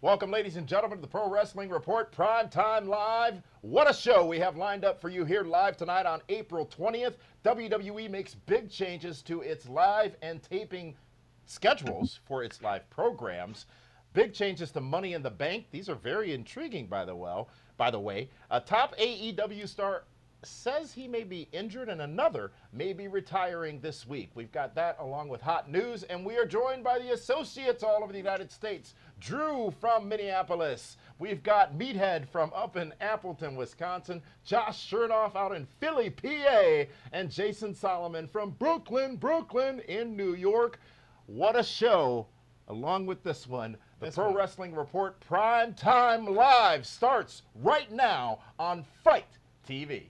Welcome, ladies and gentlemen, to the Pro Wrestling Report Primetime Live. What a show we have lined up for you here live tonight on April 20th. WWE makes big changes to its live and taping schedules for its live programs. Big changes to Money in the Bank. These are very intriguing, by the way. A top AEW star says he may be injured and another may be retiring this week. We've got that along with hot news, and we are joined by the associates all over the United States. Drew from Minneapolis. We've got Meathead from up in Appleton, Wisconsin. Josh Chernoff out in Philly, PA. And Jason Solomon from Brooklyn in New York. What a show. Along with this one, the Pro Wrestling Report Primetime Live starts right now on Fight TV.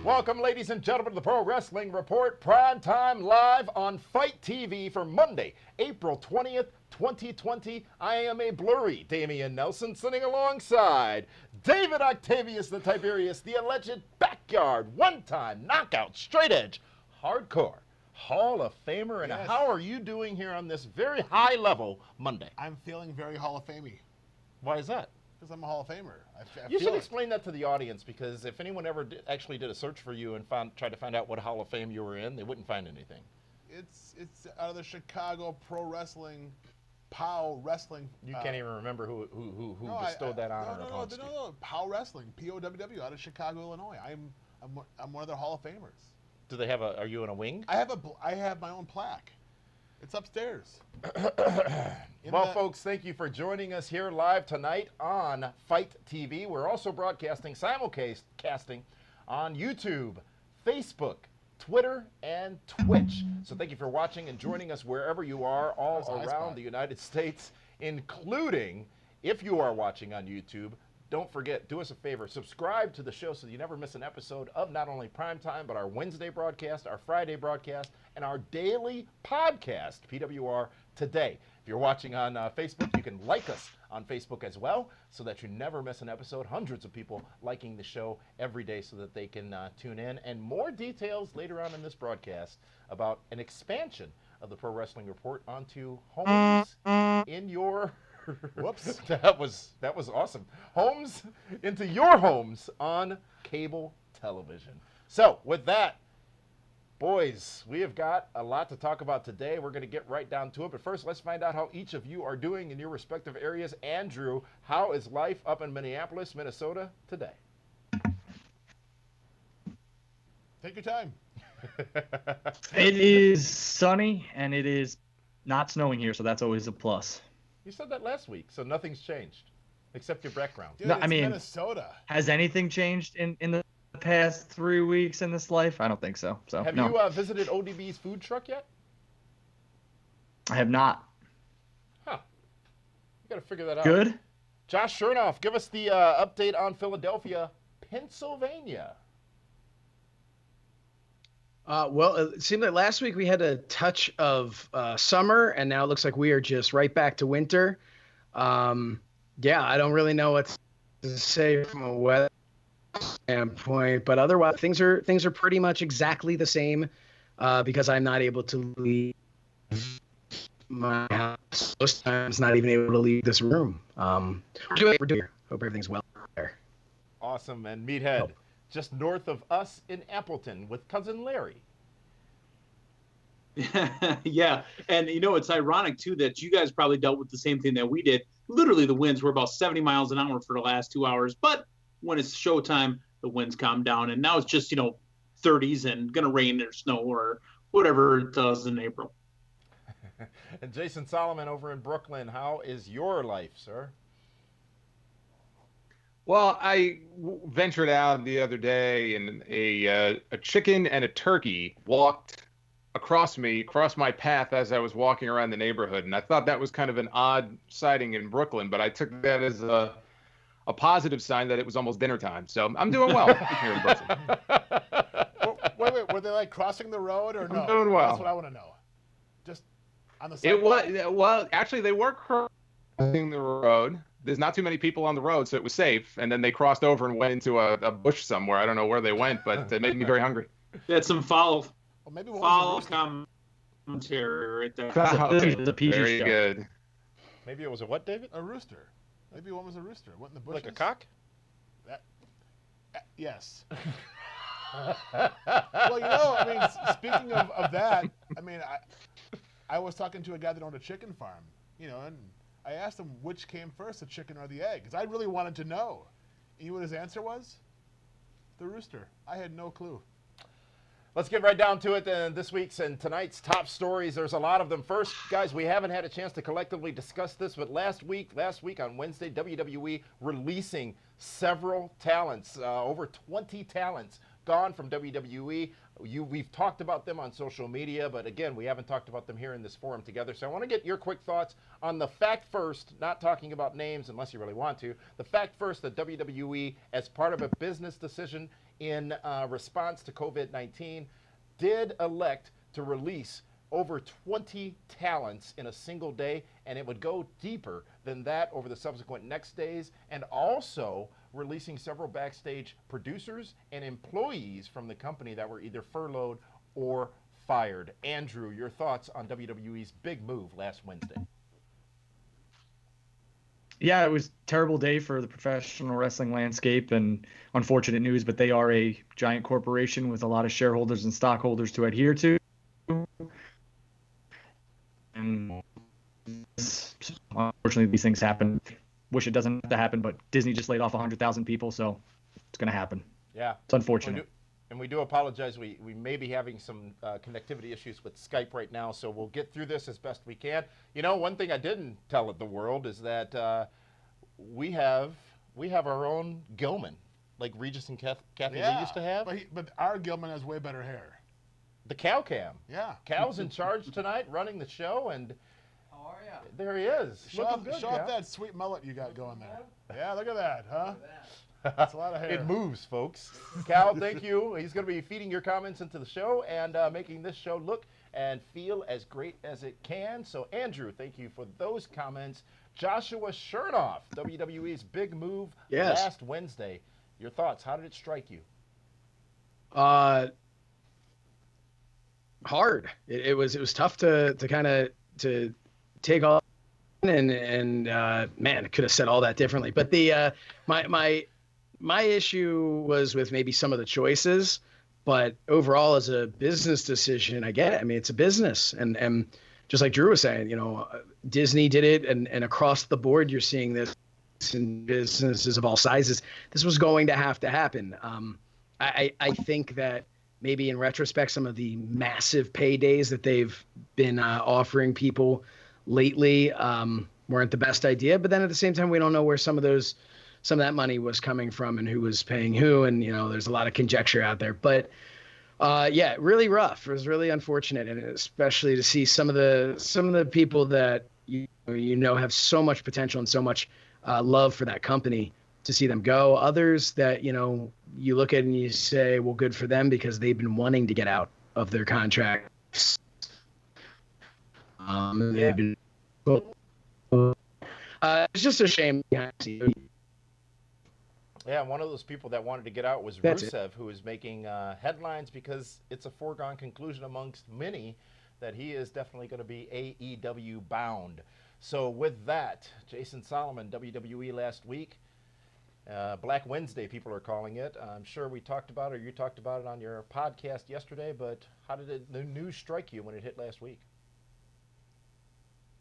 Welcome, ladies and gentlemen, to the Pro Wrestling Report Primetime Live on Fight TV for Monday, April 20th, 2020. I am a blurry Damian Nelson sitting alongside David Octavius the Tiberius, the alleged backyard, one-time knockout, straight edge, hardcore Hall of Famer. And how are you doing here on this very high level Monday? I'm feeling very Hall of Famey. Why is that? Because I'm a Hall of Famer. You should explain that to the audience, because if anyone ever actually did a search for you and tried to find out what Hall of Fame you were in, they wouldn't find anything. It's out of the Chicago Pro Wrestling, POW Wrestling. You can't even remember who bestowed that honor upon you. No, POW Wrestling, POWW, out of Chicago, Illinois. I'm one of their Hall of Famers. Do they have are you in a wing? I have my own plaque. It's upstairs. Well, folks, thank you for joining us here live tonight on Fight TV. We're also broadcasting, simulcasting on YouTube, Facebook, Twitter, and Twitch. So thank you for watching and joining us wherever you are all around the United States, including, if you are watching on YouTube, don't forget, do us a favor, subscribe to the show so you never miss an episode of not only Primetime, but our Wednesday broadcast, our Friday broadcast, and our daily podcast, PWR Today. If you're watching on Facebook, you can like us on Facebook as well so that you never miss an episode. Hundreds of people liking the show every day so that they can tune in. And more details later on in this broadcast about an expansion of the Pro Wrestling Report onto homes in your... Whoops. That was awesome. Homes into your homes on cable television. So with that, boys, we have got a lot to talk about today. We're going to get right down to it. But first, let's find out how each of you are doing in your respective areas. Andrew, how is life up in Minneapolis, Minnesota today? Take your time. It is sunny, and it is not snowing here, so that's always a plus. You said that last week, so nothing's changed except your background. Dude, it's Minnesota. Has anything changed in the past 3 weeks in this life? I don't think so. Have you visited ODB's food truck yet? I have not. Huh. You got to figure that out. Good. Josh Chernoff, give us the update on Philadelphia, Pennsylvania. Well, it seemed like last week we had a touch of summer, and now it looks like we are just right back to winter. Yeah, I don't really know what to say from a weather standpoint, but otherwise things are pretty much exactly the same because I'm not able to leave my house. Most times, not even able to leave this room. We're doing. Hope everything's well there. Awesome, and Meathead. Just north of us in Appleton with cousin Larry. Yeah, and it's ironic too that you guys probably dealt with the same thing that we did. Literally, the winds were about 70 miles an hour for the last 2 hours, but when it's showtime, the winds calm down, and now it's just 30s and gonna rain or snow or whatever it does in April. And Jason Solomon over in Brooklyn, how is your life, sir? Well, I ventured out the other day, and a chicken and a turkey walked across my path as I was walking around the neighborhood, and I thought that was kind of an odd sighting in Brooklyn, but I took that as a positive sign that it was almost dinner time. So I'm doing well here in Brooklyn. Wait, Were they like crossing the road or no? I'm doing well. That's what I want to know. Just on the side. It was well, actually, they were crossing the road. There's not too many people on the road, so it was safe. And then they crossed over and went into a bush somewhere. I don't know where they went, but it made me very hungry. They had some foul Maybe one was a rooster. commentary right there. The PG Very show. good. Maybe it was a what, David? A rooster. Maybe one was a rooster. Went in the bushes. Like a cock? Yes. Well, you know, I mean, speaking of that, I mean, I was talking to a guy that owned a chicken farm, you know, and I asked him which came first, the chicken or the egg, because I really wanted to know. You know what his answer was? The rooster. I had no clue. Let's get right down to it. This week's and tonight's top stories. There's a lot of them. First, guys, we haven't had a chance to collectively discuss this, but last week on Wednesday, WWE releasing several talents, over 20 talents gone from WWE. We've talked about them on social media, but again, we haven't talked about them here in this forum together. So I want to get your quick thoughts on the fact first, not talking about names unless you really want to, the fact first that WWE, as part of a business decision in response to COVID-19, did elect to release over 20 talents in a single day, and it would go deeper than that over the subsequent next days, and also releasing several backstage producers and employees from the company that were either furloughed or fired. Andrew, your thoughts on WWE's big move last Wednesday? Yeah, it was a terrible day for the professional wrestling landscape and unfortunate news, but they are a giant corporation with a lot of shareholders and stockholders to adhere to. And unfortunately, these things happen. Wish it doesn't have to happen, but Disney just laid off 100,000 people, so it's going to happen. Yeah. It's unfortunate. We do apologize. We may be having some connectivity issues with Skype right now, so we'll get through this as best we can. You know, one thing I didn't tell the world is that we have our own Gilman, like Regis and Kathy Lee used to have. But our Gilman has way better hair. The Cow Cam. Yeah. Cal's in charge tonight, running the show, and How are ya? there he is. Show Looking good, off Cal. that sweet mullet you got going there. Yeah, look at that, huh? That's a lot of hair. It moves, folks. Cal, thank you. He's going to be feeding your comments into the show and making this show look and feel as great as it can. So, Andrew, thank you for those comments. Joshua Chernoff, WWE's big move last Wednesday. Your thoughts? How did it strike you? Hard. It was tough to kind of to take off, and man, it could have said all that differently. But the my issue was with maybe some of the choices, but overall as a business decision, I get it. I mean, it's a business, and just like Drew was saying, you know, Disney did it, and across the board, you're seeing this in businesses of all sizes. This was going to have to happen. I think that maybe in retrospect, some of the massive paydays that they've been offering people lately weren't the best idea. But then at the same time, we don't know where some of that money was coming from and who was paying who. And, you know, there's a lot of conjecture out there. But yeah, really rough. It was really unfortunate. And especially to see some of the people that, you know, have so much potential and so much love for that company, to see them go. Others that, you know, you look at and you say, well, good for them because they've been wanting to get out of their contracts. They've been, it's just a shame. Yeah, one of those people that wanted to get out was Rusev, who is making headlines because it's a foregone conclusion amongst many that he is definitely going to be AEW bound. So with that, Jason Solomon, WWE last week, Black Wednesday, people are calling it. I'm sure we talked about it, or you talked about it on your podcast yesterday, but how did the news strike you when it hit last week?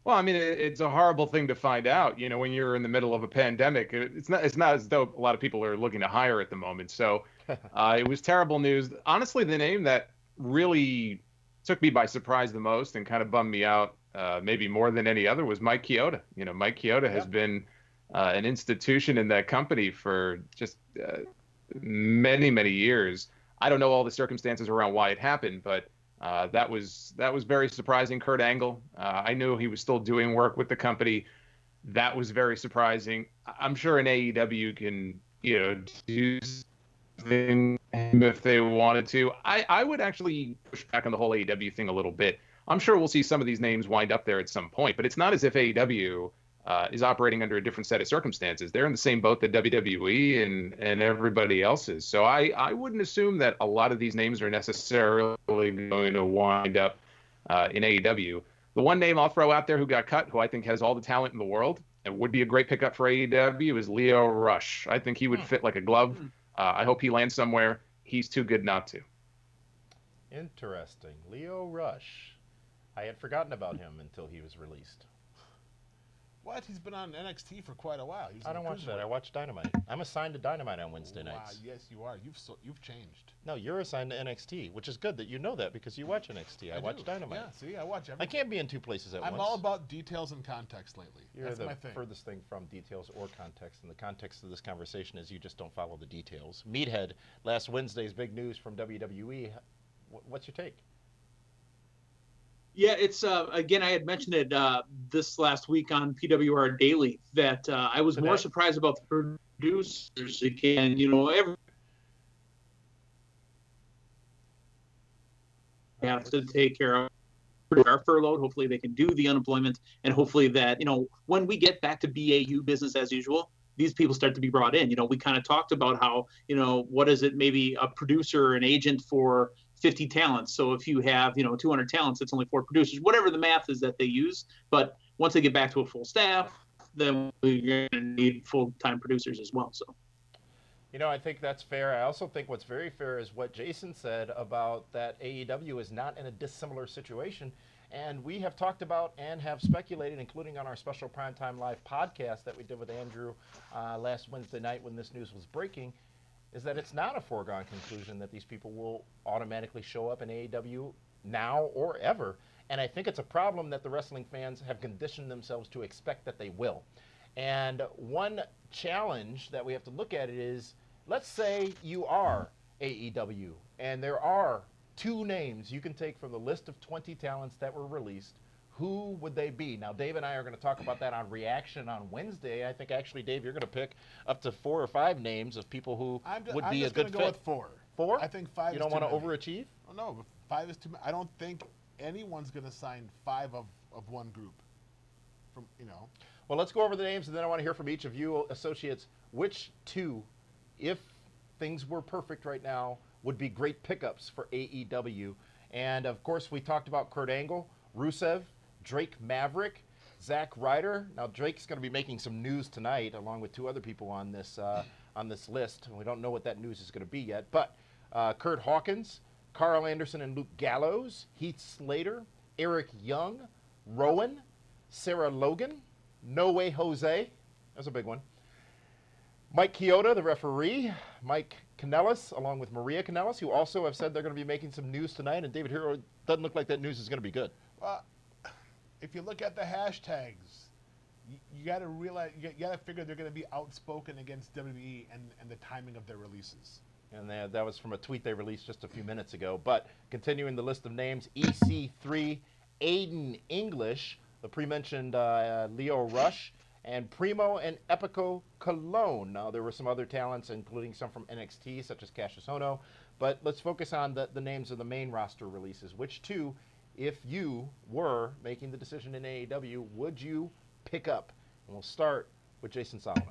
Well, I mean, it's a horrible thing to find out, you know, when you're in the middle of a pandemic. It's not as though a lot of people are looking to hire at the moment. So it was terrible news. Honestly, the name that really took me by surprise the most and kind of bummed me out, maybe more than any other, was Mike Chioda. You know, Mike Chioda has been an institution in that company for just many, many years. I don't know all the circumstances around why it happened, but that was very surprising. Kurt Angle, I knew he was still doing work with the company. That was very surprising. I'm sure an AEW can, you know, do him if they wanted to. I would actually push back on the whole AEW thing a little bit. I'm sure we'll see some of these names wind up there at some point, but it's not as if AEW is operating under a different set of circumstances. They're in the same boat that WWE and everybody else is. So I wouldn't assume that a lot of these names are necessarily going to wind up in AEW. The one name I'll throw out there who got cut, who I think has all the talent in the world and would be a great pickup for AEW, is Lio Rush. I think he would fit like a glove. I hope he lands somewhere. He's too good not to. Interesting. Lio Rush. I had forgotten about him until he was released. What? He's been on NXT for quite a while. I don't watch that. I watch Dynamite. I'm assigned to Dynamite on Wednesday nights. Yes, you are. You've changed. No, you're assigned to NXT, which is good that you know that because you watch NXT. I watch Dynamite. Yeah, see, I watch everything. I can't be in two places at once. I'm all about details and context lately. You're That's the my thing. furthest thing from details or context, and the context of this conversation is you just don't follow the details. Meathead, last Wednesday's big news from WWE. What's your take? Yeah, it's again, I had mentioned it this last week on PWR Daily that I was more surprised about the producers. Again, every have to take care of our furloughed. Hopefully they can do the unemployment, and hopefully that, when we get back to BAU, business as usual, these people start to be brought in. We kind of talked about how, what is it, maybe a producer or an agent for 50 talents. So if you have, 200 talents, it's only 4 producers, whatever the math is that they use. But once they get back to a full staff, then we're going to need full-time producers as well. So, I think that's fair. I also think what's very fair is what Jason said about that AEW is not in a dissimilar situation. And we have talked about and have speculated, including on our special Primetime Live podcast that we did with Andrew last Wednesday night when this news was breaking, is that it's not a foregone conclusion that these people will automatically show up in AEW now or ever. And I think it's a problem that the wrestling fans have conditioned themselves to expect that they will. And one challenge that we have to look at it is, let's say you are AEW and there are 2 names you can take from the list of 20 talents that were released. Who would they be? Now, Dave and I are going to talk about that on Reaction on Wednesday. I think, actually, Dave, you're going to pick up to 4 or 5 names of people who would be a good fit. I'm just going to go with 4. 4? I think 5 You don't want to overachieve? Oh, no, but 5 is too many. I don't think anyone's going to sign 5 of one group. Well, let's go over the names, and then I want to hear from each of you associates. Which 2, if things were perfect right now, would be great pickups for AEW? And, of course, we talked about Kurt Angle, Rusev, Drake Maverick, Zack Ryder. Now, Drake's going to be making some news tonight, along with 2 other people on this list. We don't know what that news is going to be yet. But Curt Hawkins, Carl Anderson and Luke Gallows, Heath Slater, Eric Young, Rowan, Sarah Logan, No Way Jose. That's a big one. Mike Chioda, the referee, Mike Kanellis, along with Maria Kanellis, who also have said they're going to be making some news tonight. And David Hero, doesn't look like that news is going to be good. Well, if you look at the hashtags, you got to realize, you got to figure they're going to be outspoken against WWE and the timing of their releases. And that was from a tweet they released just a few minutes ago. But continuing the list of names, EC3, Aiden English, the pre-mentioned Lio Rush, and Primo and Epico Cologne. Now, there were some other talents, including some from NXT, such as Cassius Ohno. But let's focus on the names of the main roster releases. Which 2, if you were making the decision in AEW, would you pick up? And we'll start with Jason Solomon.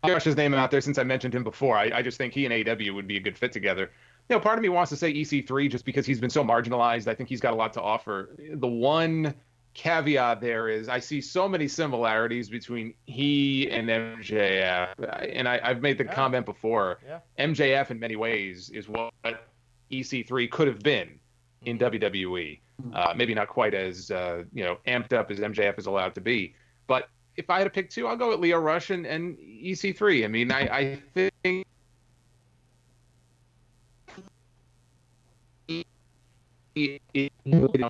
Josh's name out there since I mentioned him before. I just think he and AEW would be a good fit together. Part of me wants to say EC3 just because he's been so marginalized. I think he's got a lot to offer. The one caveat there is I see so many similarities between he and MJF. And I've made the comment before. Yeah. MJF in many ways is what EC3 could have been in WWE. Maybe not quite as amped up as MJF is allowed to be. But if I had to pick 2, I'll go with Lio Rush and EC3. I mean, I think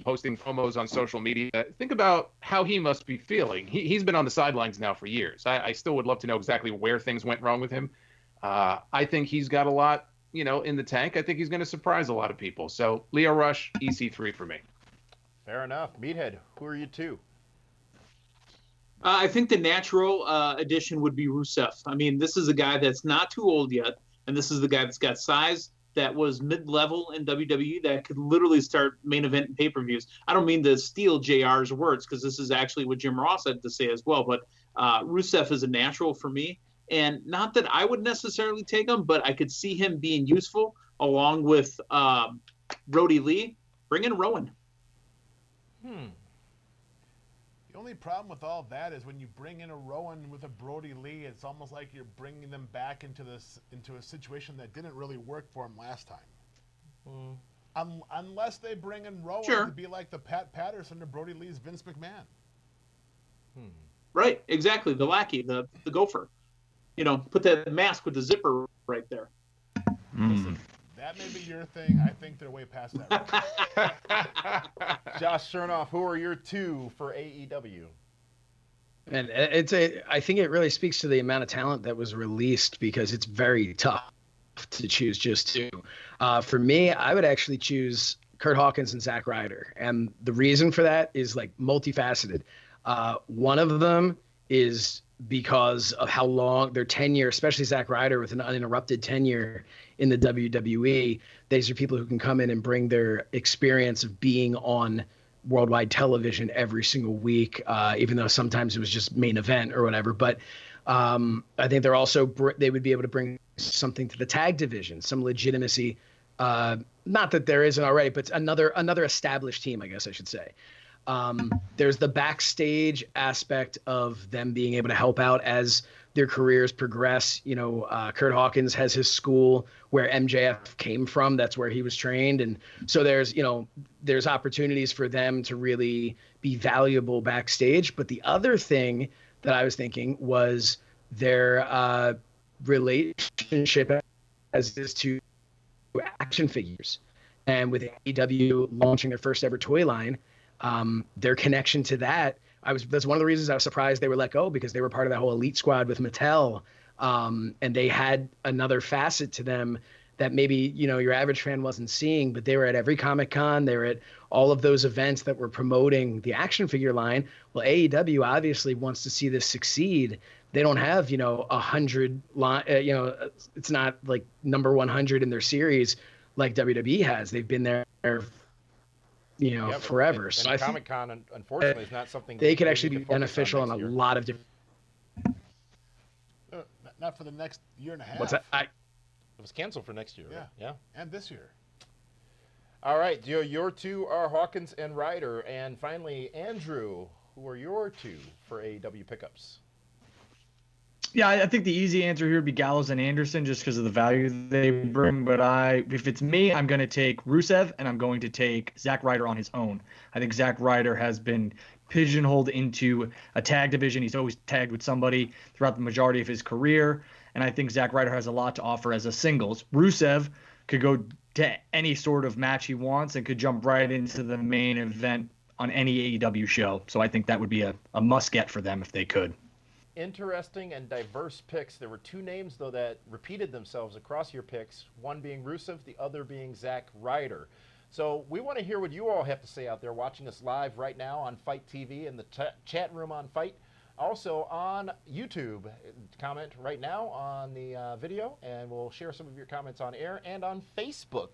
posting promos on social media. Think about how he must be feeling. He's been on the sidelines now for years. I still would love to know exactly where things went wrong with him. I think he's got a lot, in the tank. I think he's going to surprise a lot of people. So Lio Rush, EC3 for me. Fair enough. Meathead, who are you 2? I think the natural addition would be Rusev. I mean, this is a guy that's not too old yet, and this is the guy that's got size, that was mid-level in WWE, that could literally start main event and pay-per-views. I don't mean to steal JR's words, because this is actually what Jim Ross had to say as well, but Rusev is a natural for me. And not that I would necessarily take him, but I could see him being useful along with Brody Lee. Bring in Rowan. The only problem with all that is when you bring in a Rowan with a Brody Lee, it's almost like you're bringing them back into a situation that didn't really work for them last time. Unless they bring in Rowan to be like the Pat Patterson to Brody Lee's Vince McMahon. Right, exactly. The lackey, the gopher. You know, put that mask with the zipper right there. Listen, that may be your thing. I think they're way past that. Josh Chernoff, who are your two for AEW? And I think it really speaks to the amount of talent that was released, because it's very tough to choose just two. For me, I would actually choose Curt Hawkins and Zack Ryder. And the reason for that is like multifaceted. One of them is because of how long their tenure, especially Zack Ryder with an uninterrupted tenure in the WWE. These are people who can come in and bring their experience of being on worldwide television every single week, even though sometimes it was just main event or whatever. But I think they would be able to bring something to the tag division, some legitimacy. Not that there isn't already, but another established team, I guess I should say. There's the backstage aspect of them being able to help out as their careers progress. You know, Curt Hawkins has his school where MJF came from. That's where he was trained. And so there's opportunities for them to really be valuable backstage. But the other thing that I was thinking was their relationship as is to action figures. And with AEW launching their first ever toy line, their connection to that's one of the reasons I was surprised they were let go, because they were part of that whole elite squad with Mattel. And they had another facet to them that maybe, your average fan wasn't seeing, but they were at every Comic-Con. They were at all of those events that were promoting the action figure line. Well, AEW obviously wants to see this succeed. They don't have, 100 it's not like number 100 in their series like WWE has. They've been there forever. And so I think Comic-Con, unfortunately, is not something they could actually be beneficial in a lot of different. Not for the next year and a half. What's that? It was canceled for next year. Yeah. Right? Yeah. And this year. All right, your two are Hawkins and Ryder, and finally Andrew, who are your two for AEW Pickups? Yeah, I think the easy answer here would be Gallows and Anderson, just because of the value they bring. But if it's me, I'm going to take Rusev, and I'm going to take Zack Ryder on his own. I think Zack Ryder has been pigeonholed into a tag division. He's always tagged with somebody throughout the majority of his career, and I think Zack Ryder has a lot to offer as a singles. Rusev could go to any sort of match he wants and could jump right into the main event on any AEW show. So I think that would be a must-get for them if they could. Interesting and diverse picks. There were two names, though, that repeated themselves across your picks, one being Rusev, the other being Zack Ryder. So we want to hear what you all have to say out there watching us live right now on Fight TV in the chat room on Fight. Also on YouTube. Comment right now on the video, and we'll share some of your comments on air, and on Facebook,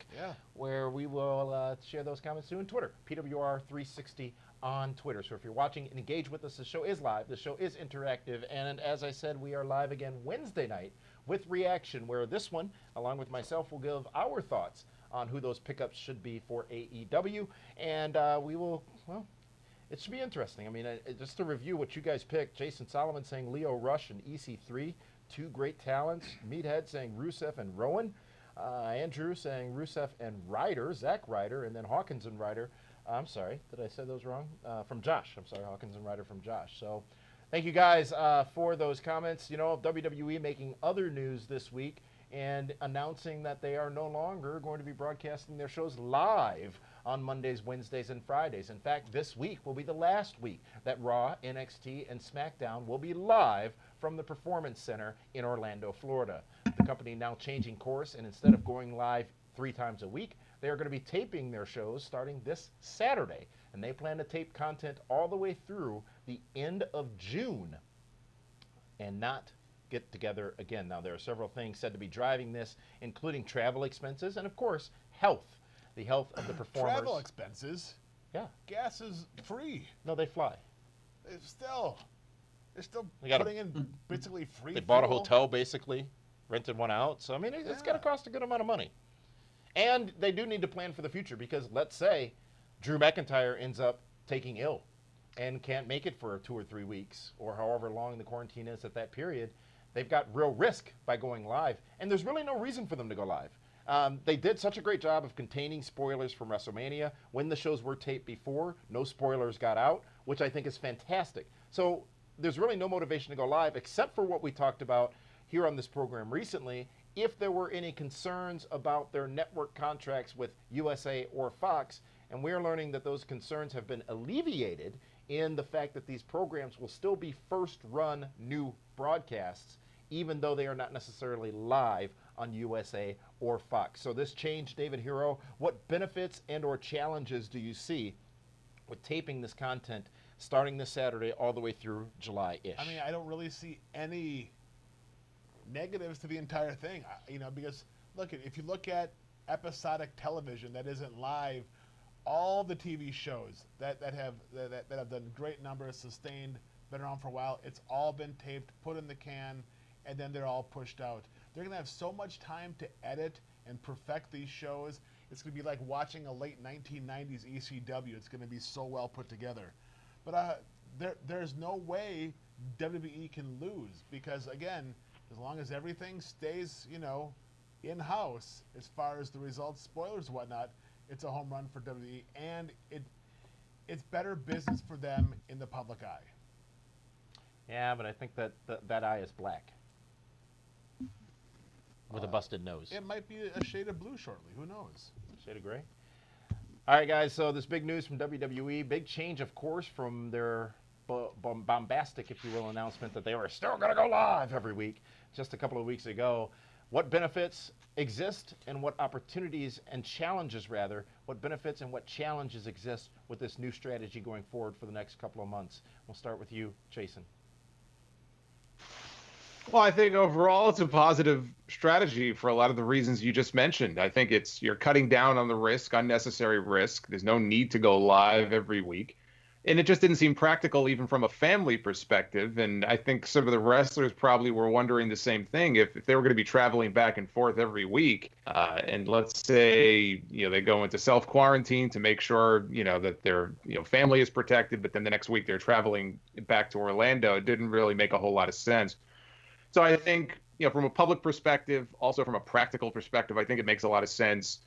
where we will share those comments too, and Twitter, PWR 360 on Twitter. So if you're watching, engage with us. The show is live. The show is interactive. And as I said, we are live again Wednesday night with Reaction, where this one, along with myself, will give our thoughts on who those pickups should be for AEW. And we will, it should be interesting. I mean, just to review what you guys picked, Jason Solomon saying Leo Rush and EC3, two great talents. Meathead saying Rusev and Rowan. Andrew saying Rusev and Ryder, Zack Ryder, and then Hawkins and Ryder. I'm sorry, did I say those wrong? From Josh. I'm sorry, Hawkins and Ryder from Josh. So thank you guys for those comments. WWE making other news this week and announcing that they are no longer going to be broadcasting their shows live on Mondays, Wednesdays, and Fridays. In fact, this week will be the last week that Raw, NXT, and SmackDown will be live from the Performance Center in Orlando, Florida. The company now changing course, and instead of going live 3 times a week, they are going to be taping their shows starting this Saturday. and they plan to tape content all the way through the end of June and not get together again. Now, there are several things said to be driving this, including travel expenses and, of course, health. The health of the performers. Travel expenses? Yeah. Gas is free. No, they fly. They're still They putting in basically free. They bought a fuel. hotel, basically, rented one out. So, I mean, it's going to cost a good amount of money. And they do need to plan for the future because, let's say, Drew McIntyre ends up taking ill and can't make it for 2 or 3 weeks or however long the quarantine is at that period. They've got real risk by going live, and there's really no reason for them to go live. They did such a great job of containing spoilers from WrestleMania. When the shows were taped before, no spoilers got out, which I think is fantastic. So there's really no motivation to go live except for what we talked about here on this program recently. If there were any concerns about their network contracts with USA or Fox, and we're learning that those concerns have been alleviated in the fact that these programs will still be first-run new broadcasts, even though they are not necessarily live on USA or Fox. So this change, David Hero, what benefits and or challenges do you see with taping this content starting this Saturday all the way through July-ish? I mean, I don't really see any negatives to the entire thing, because look, if you look at episodic television that isn't live, all the TV shows that have done great numbers, sustained, been around for a while, it's all been taped, put in the can, and then they're all pushed out. They're going to have so much time to edit and perfect these shows. It's going to be like watching a late 1990s ECW. It's going to be so well put together. But there's no way WWE can lose because, again, as long as everything stays, in-house as far as the results, spoilers, whatnot, it's a home run for WWE, and it's better business for them in the public eye. Yeah, but I think that eye is black with a busted nose. It might be a shade of blue shortly. Who knows? Shade of gray. All right, guys, so this big news from WWE. Big change, of course, from their bombastic, if you will, announcement that they were still going to go live every week just a couple of weeks ago. What benefits exist and what opportunities and challenges, rather, what benefits and what challenges exist with this new strategy going forward for the next couple of months? We'll start with you, Jason. Well, I think overall it's a positive strategy for a lot of the reasons you just mentioned. I think you're cutting down on the risk, unnecessary risk. There's no need to go live every week. And it just didn't seem practical even from a family perspective. And I think some of the wrestlers probably were wondering the same thing. If they were going to be traveling back and forth every week, and let's say, they go into self-quarantine to make sure, that their, family is protected, but then the next week they're traveling back to Orlando, it didn't really make a whole lot of sense. So I think, from a public perspective, also from a practical perspective, I think it makes a lot of sense.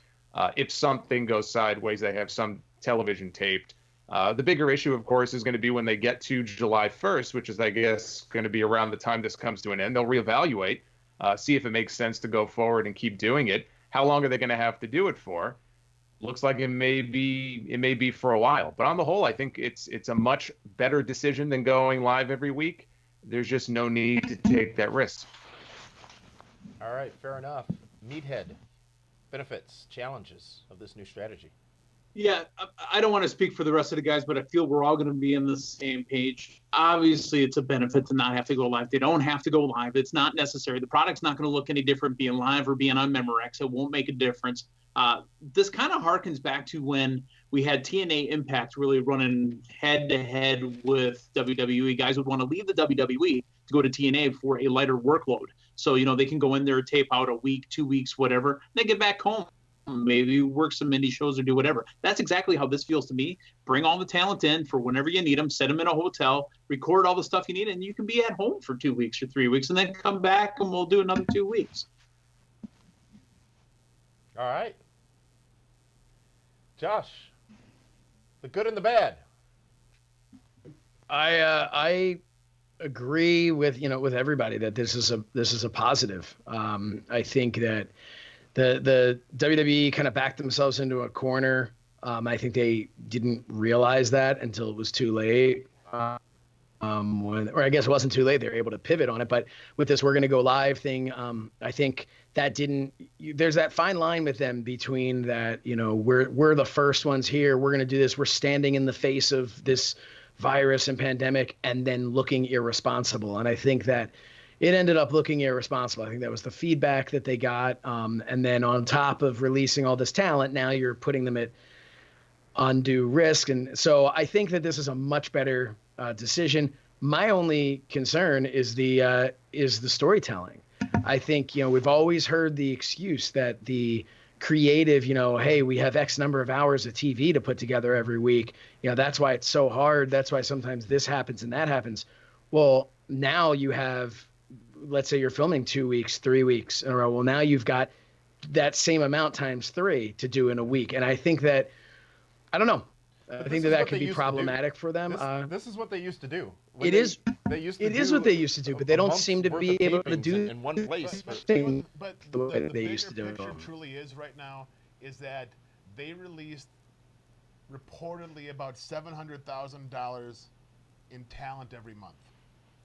If something goes sideways, they have some television taped. The bigger issue, of course, is going to be when they get to July 1st, which is, I guess, going to be around the time this comes to an end. They'll reevaluate, see if it makes sense to go forward and keep doing it. How long are they going to have to do it for? Looks like it may be for a while. But on the whole, I think it's a much better decision than going live every week. There's just no need to take that risk. All right, fair enough. Meathead, benefits, challenges of this new strategy. Yeah, I don't want to speak for the rest of the guys, but I feel we're all going to be on the same page. Obviously, it's a benefit to not have to go live. They don't have to go live. It's not necessary. The product's not going to look any different being live or being on Memorex. It won't make a difference. This kind of harkens back to when we had TNA Impact really running head-to-head with WWE. Guys would want to leave the WWE to go to TNA for a lighter workload. So, they can go in there, tape out a week, 2 weeks, whatever. They get back home. Maybe work some indie shows or do whatever. That's exactly how this feels to me. Bring all the talent in for whenever you need them, set them in a hotel, record all the stuff you need, and you can be at home for 2 weeks or 3 weeks, and then come back and we'll do another 2 weeks. All right. Josh, the good and the bad. I agree with everybody that this is a positive. I think that the WWE kind of backed themselves into a corner. I think they didn't realize that until it was too late. or I guess it wasn't too late. They were able to pivot on it. But with this, we're going to go live thing. I think that there's that fine line with them between that, we're the first ones here. We're going to do this. We're standing in the face of this virus and pandemic and then looking irresponsible. And I think that it ended up looking irresponsible. I think that was the feedback that they got. And then on top of releasing all this talent, now you're putting them at undue risk. And so I think that this is a much better decision. My only concern is the storytelling. I think, we've always heard the excuse that the creative, hey, we have X number of hours of TV to put together every week. That's why it's so hard. That's why sometimes this happens and that happens. Well, now you have, let's say you're filming 2 weeks, 3 weeks in a row. Well, now you've got that same amount times 3 to do in a week. And I think that, I don't know. I think that could be problematic for them. This is what they used to do. It is what they used to do, but they don't seem to be able to do in one place. But the way the they used to do it. picture truly is right now is that they released reportedly about $700,000 in talent every month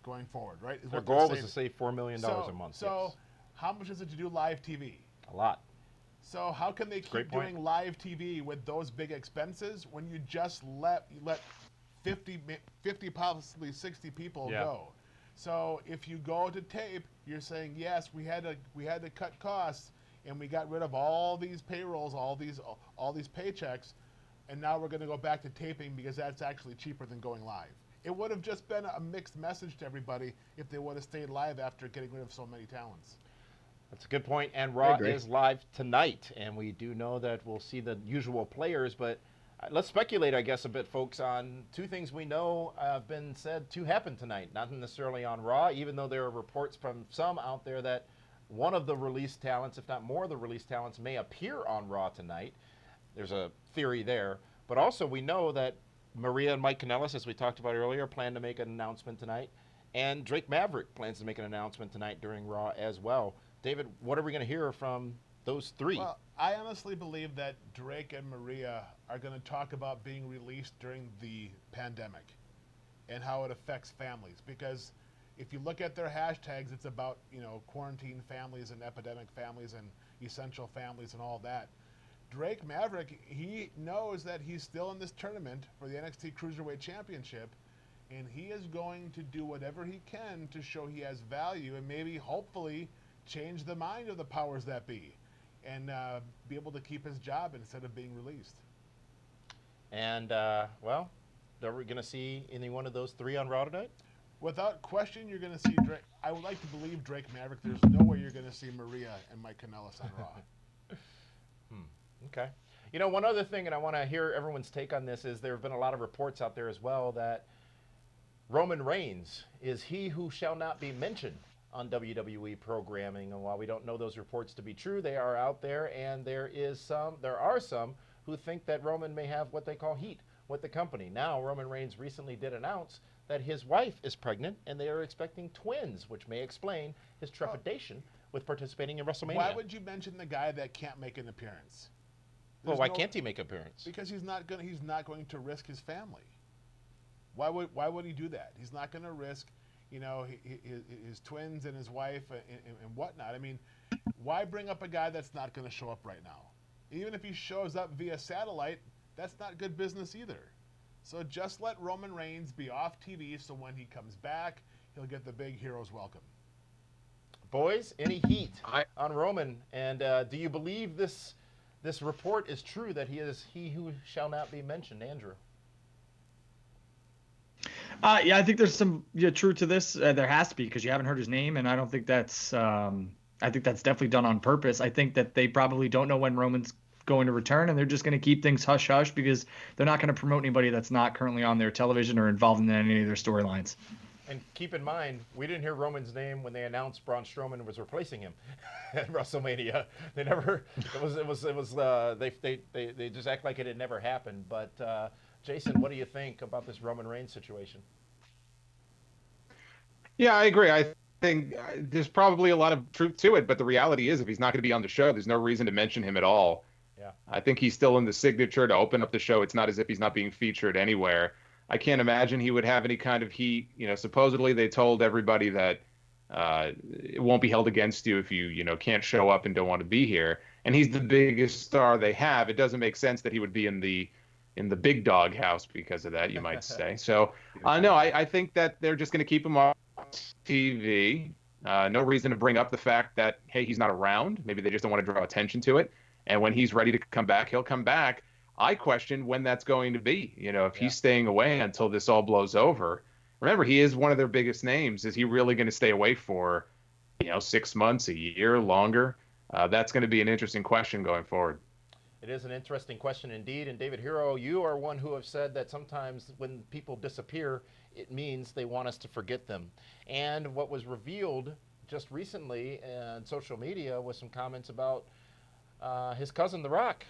going forward, right? Their goal was to save $4 million a month. So how much is it to do live TV? A lot. So how can they keep doing live TV with those big expenses when you just let 50 possibly 60 people go? So if you go to tape, you're saying, yes, we had to cut costs and we got rid of all these payrolls, all these paychecks, and now we're going to go back to taping because that's actually cheaper than going live. It would have just been a mixed message to everybody if they would have stayed live after getting rid of so many talents. That's a good point. And Raw is live tonight, and we do know that we'll see the usual players, but let's speculate, I guess, a bit, folks, on two things we know have been said to happen tonight. Not necessarily on Raw, even though there are reports from some out there that one of the released talents, if not more of the released talents, may appear on Raw tonight. There's a theory there. But also we know that Maria and Mike Kanellis, as we talked about earlier, plan to make an announcement tonight. And Drake Maverick plans to make an announcement tonight during Raw as well. David, what are we going to hear from those three? Well, I honestly believe that Drake and Maria are going to talk about being released during the pandemic and how it affects families. Because if you look at their hashtags, it's about, quarantine families and epidemic families and essential families and all that. Drake Maverick, he knows that he's still in this tournament for the NXT Cruiserweight Championship, and he is going to do whatever he can to show he has value and maybe, hopefully, change the mind of the powers that be and be able to keep his job instead of being released. And, are we going to see any one of those three on Raw tonight? Without question, you're going to see Drake. I would like to believe Drake Maverick. There's no way you're going to see Maria and Mike Kanellis on Raw. Okay. One other thing, and I want to hear everyone's take on this, is there have been a lot of reports out there as well that Roman Reigns is he who shall not be mentioned on WWE programming. And while we don't know those reports to be true, they are out there, and there are some who think that Roman may have what they call heat with the company. Now, Roman Reigns recently did announce that his wife is pregnant, and they are expecting twins, which may explain his trepidation with participating in WrestleMania. Why would you mention the guy that can't make an appearance? Why can't he make an appearance? Because he's not going to risk his family. Why would he do that? He's not going to risk, his twins and his wife and whatnot. I mean, why bring up a guy that's not going to show up right now? Even if he shows up via satellite, that's not good business either. So just let Roman Reigns be off TV so when he comes back, he'll get the big hero's welcome. Boys, any heat on Roman? And do you believe this report is true that he is he who shall not be mentioned, Andrew? Yeah, I think there's some truth to this. There has to be, because you haven't heard his name, and I don't think that's. I think that's definitely done on purpose. I think that they probably don't know when Roman's going to return, and they're just going to keep things hush hush because they're not going to promote anybody that's not currently on their television or involved in any of their storylines. And keep in mind, we didn't hear Roman's name when they announced Braun Strowman was replacing him at WrestleMania. They never. They just act like it had never happened. But Jason, what do you think about this Roman Reigns situation? Yeah, I agree. I think there's probably a lot of truth to it, but the reality is, if he's not going to be on the show, there's no reason to mention him at all. Yeah, I think he's still in the signature to open up the show. It's not as if he's not being featured anywhere. I can't imagine he would have any kind of heat. You know, supposedly they told everybody that it won't be held against you if you can't show up and don't want to be here. And he's the biggest star they have. It doesn't make sense that he would be in the big doghouse because of that, you might say. So, no, I think that they're just going to keep him off TV. No reason to bring up the fact that, hey, he's not around. Maybe they just don't want to draw attention to it. And when he's ready to come back, he'll come back. I question when that's going to be. You know, if he's staying away until this all blows over. Remember, he is one of their biggest names. Is he really going to stay away for, 6 months, a year, longer? That's going to be an interesting question going forward. It is an interesting question indeed. And David Hero, you are one who have said that sometimes when people disappear, it means they want us to forget them. And what was revealed just recently on social media was some comments about his cousin, The Rock,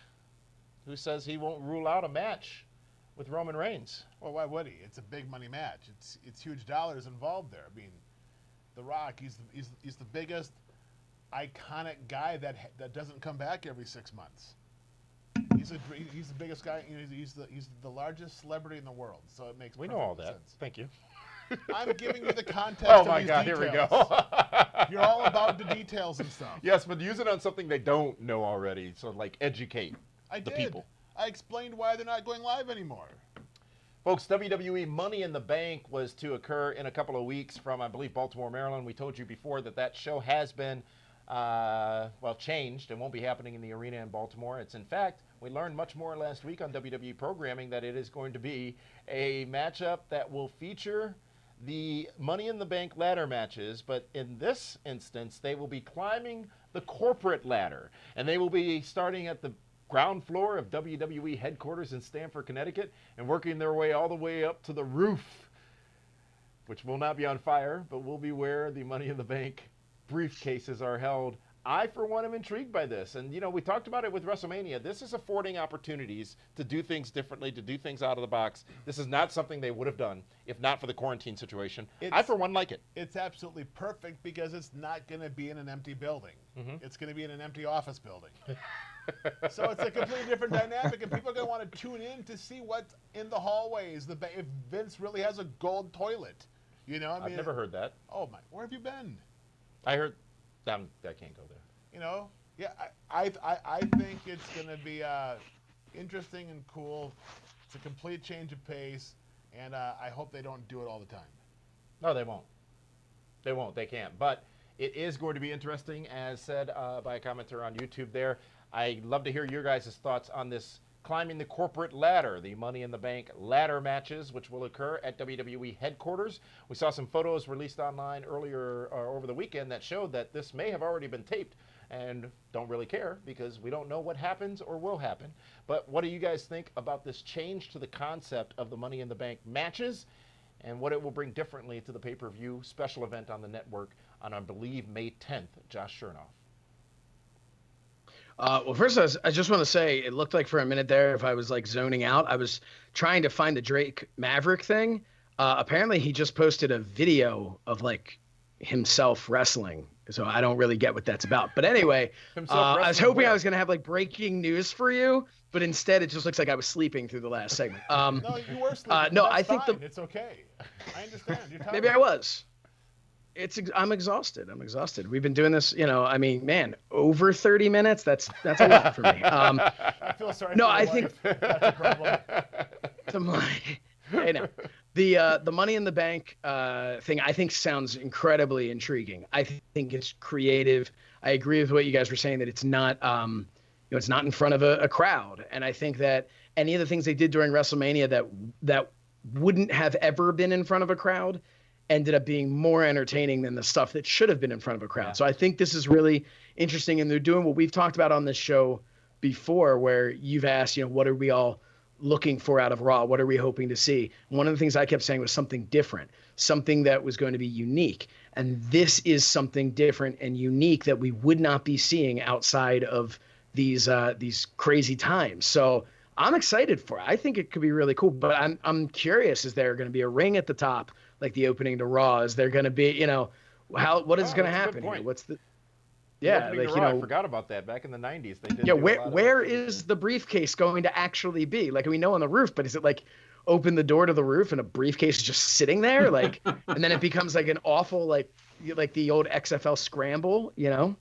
who says he won't rule out a match with Roman Reigns. Well, why would he? It's a big money match. It's huge dollars involved there. I mean, The Rock, he's the biggest iconic guy that doesn't come back every 6 months. He's the biggest guy. He's the largest celebrity in the world. So it makes all that. sense. Thank you. I'm giving you the context. Oh of my these God! details. Here we go. You're all about the details and stuff. Yes, but use it on something they don't know already. So like educate the people. I explained why they're not going live anymore. Folks, WWE Money in the Bank was to occur in a couple of weeks from, I believe, Baltimore, Maryland. We told you before that show has been, changed and won't be happening in the arena in Baltimore. It's, in fact, we learned much more last week on WWE programming that it is going to be a matchup that will feature the Money in the Bank ladder matches, but in this instance, they will be climbing the corporate ladder, and they will be starting at the ground floor of WWE headquarters in Stamford, Connecticut, and working their way all the way up to the roof, which will not be on fire, but will be where the Money in the Bank briefcases are held. I, for one, am intrigued by this. And, we talked about it with WrestleMania. This is affording opportunities to do things differently, to do things out of the box. This is not something they would have done if not for the quarantine situation. I, for one, like it. It's absolutely perfect because it's not going to be in an empty building. Mm-hmm. It's going to be in an empty office building. So it's a completely different dynamic, and people are going to want to tune in to see what's in the hallways. If Vince really has a gold toilet, I've never heard that. Oh my! Where have you been? I heard. I can't go there. I think it's going to be interesting and cool. It's a complete change of pace, and I hope they don't do it all the time. No, they won't. They won't. They can't. But it is going to be interesting, as said by a commenter on YouTube there. I'd love to hear your guys' thoughts on this climbing the corporate ladder, the Money in the Bank ladder matches, which will occur at WWE headquarters. We saw some photos released online earlier over the weekend that showed that this may have already been taped, and don't really care because we don't know what happens or will happen. But what do you guys think about this change to the concept of the Money in the Bank matches and what it will bring differently to the pay-per-view special event on the network on, I believe, May 10th? Josh Chernoff. Well, first, I just want to say it looked like for a minute there, if I was like zoning out, I was trying to find the Drake Maverick thing. Apparently, he just posted a video of like himself wrestling. So I don't really get what that's about. But anyway, I was hoping I was going to have like breaking news for you, but instead it just looks like I was sleeping through the last segment. No, you were sleeping. No, that's I think fine. It's okay. I understand. You're tired. Maybe I was. I'm exhausted. We've been doing this, man, over 30 minutes. That's a lot for me. I feel sorry. No, for I your think wife. That's a problem. The Money in the Bank thing, I think sounds incredibly intriguing. I think it's creative. I agree with what you guys were saying that it's not, it's not in front of a crowd. And I think that any of the things they did during WrestleMania that wouldn't have ever been in front of a crowd ended up being more entertaining than the stuff that should have been in front of a crowd. Yeah. So I think this is really interesting, and they're doing what we've talked about on this show before, where you've asked, what are we all looking for out of Raw? What are we hoping to see? One of the things I kept saying was something different, something that was going to be unique. And this is something different and unique that we would not be seeing outside of these crazy times. So I'm excited for it. I think it could be really cool, but I'm curious, is there going to be a ring at the top like the opening to Raw? Is there going to be, what is going to happen here? What's the I forgot about that. Back in the 90s, they did. Yeah, where is the briefcase going to actually be? Like, we know on the roof, but is it like open the door to the roof and a briefcase is just sitting there, like, and then it becomes like an awful like the old XFL scramble, you know?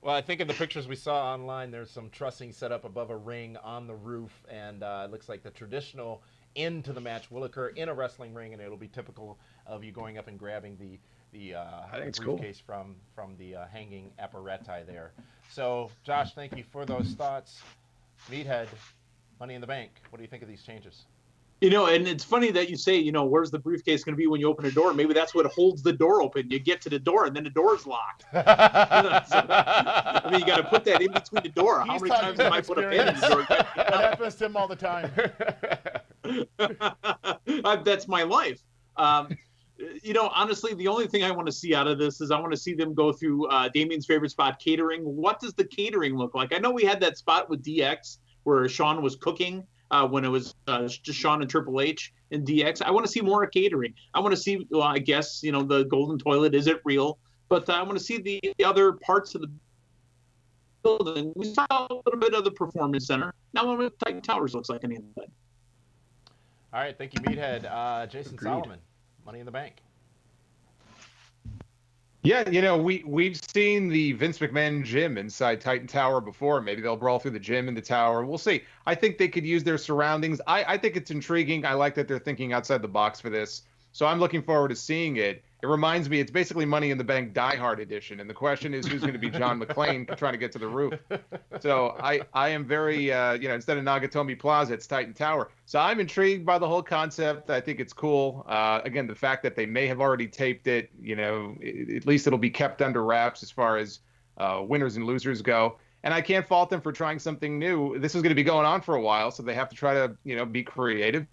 Well, I think in the pictures we saw online, there's some trussing set up above a ring on the roof, and it looks like the traditional end to the match will occur in a wrestling ring, and it'll be typical of you going up and grabbing the briefcase from the hanging apparati there. So, Josh, thank you for those thoughts. Meathead, Money in the Bank. What do you think of these changes? You know, and it's funny that you say, you know, where's the briefcase going to be when you open a door? Maybe that's what holds the door open. You get to the door, and then the door's locked. I mean, you got to put that in between the door. How many times have I put a pin in the door? That happens to him all the time. That's my life. You know, honestly, the only thing I want to see out of this is I want to see them go through Damien's favorite spot, catering. What does the catering look like? I know we had that spot with DX where Sean was cooking. When it was just Sean and Triple H and DX. I want to see more of catering. I want to see, well, I guess, you know, the golden toilet, is it real? But I want to see the other parts of the building. We saw a little bit of the Performance Center. Now I want to know what Titan Towers looks like anything. All right, thank you, Meathead. Jason Solomon, Money in the Bank. Yeah, you know, we've seen the Vince McMahon gym inside Titan Tower before. Maybe they'll brawl through the gym and the tower. We'll see. I think they could use their surroundings. I think it's intriguing. I like that they're thinking outside the box for this. So I'm looking forward to seeing it. It reminds me, it's basically Money in the Bank Die Hard edition. And the question is, who's going to be John McClane trying to get to the roof? So I am very, you know, instead of Nagatomi Plaza, it's Titan Tower. So I'm intrigued by the whole concept. I think it's cool. Again, the fact that they may have already taped it, you know, at least it'll be kept under wraps as far as winners and losers go. And I can't fault them for trying something new. This is going to be going on for a while, so they have to try to, you know, be creative.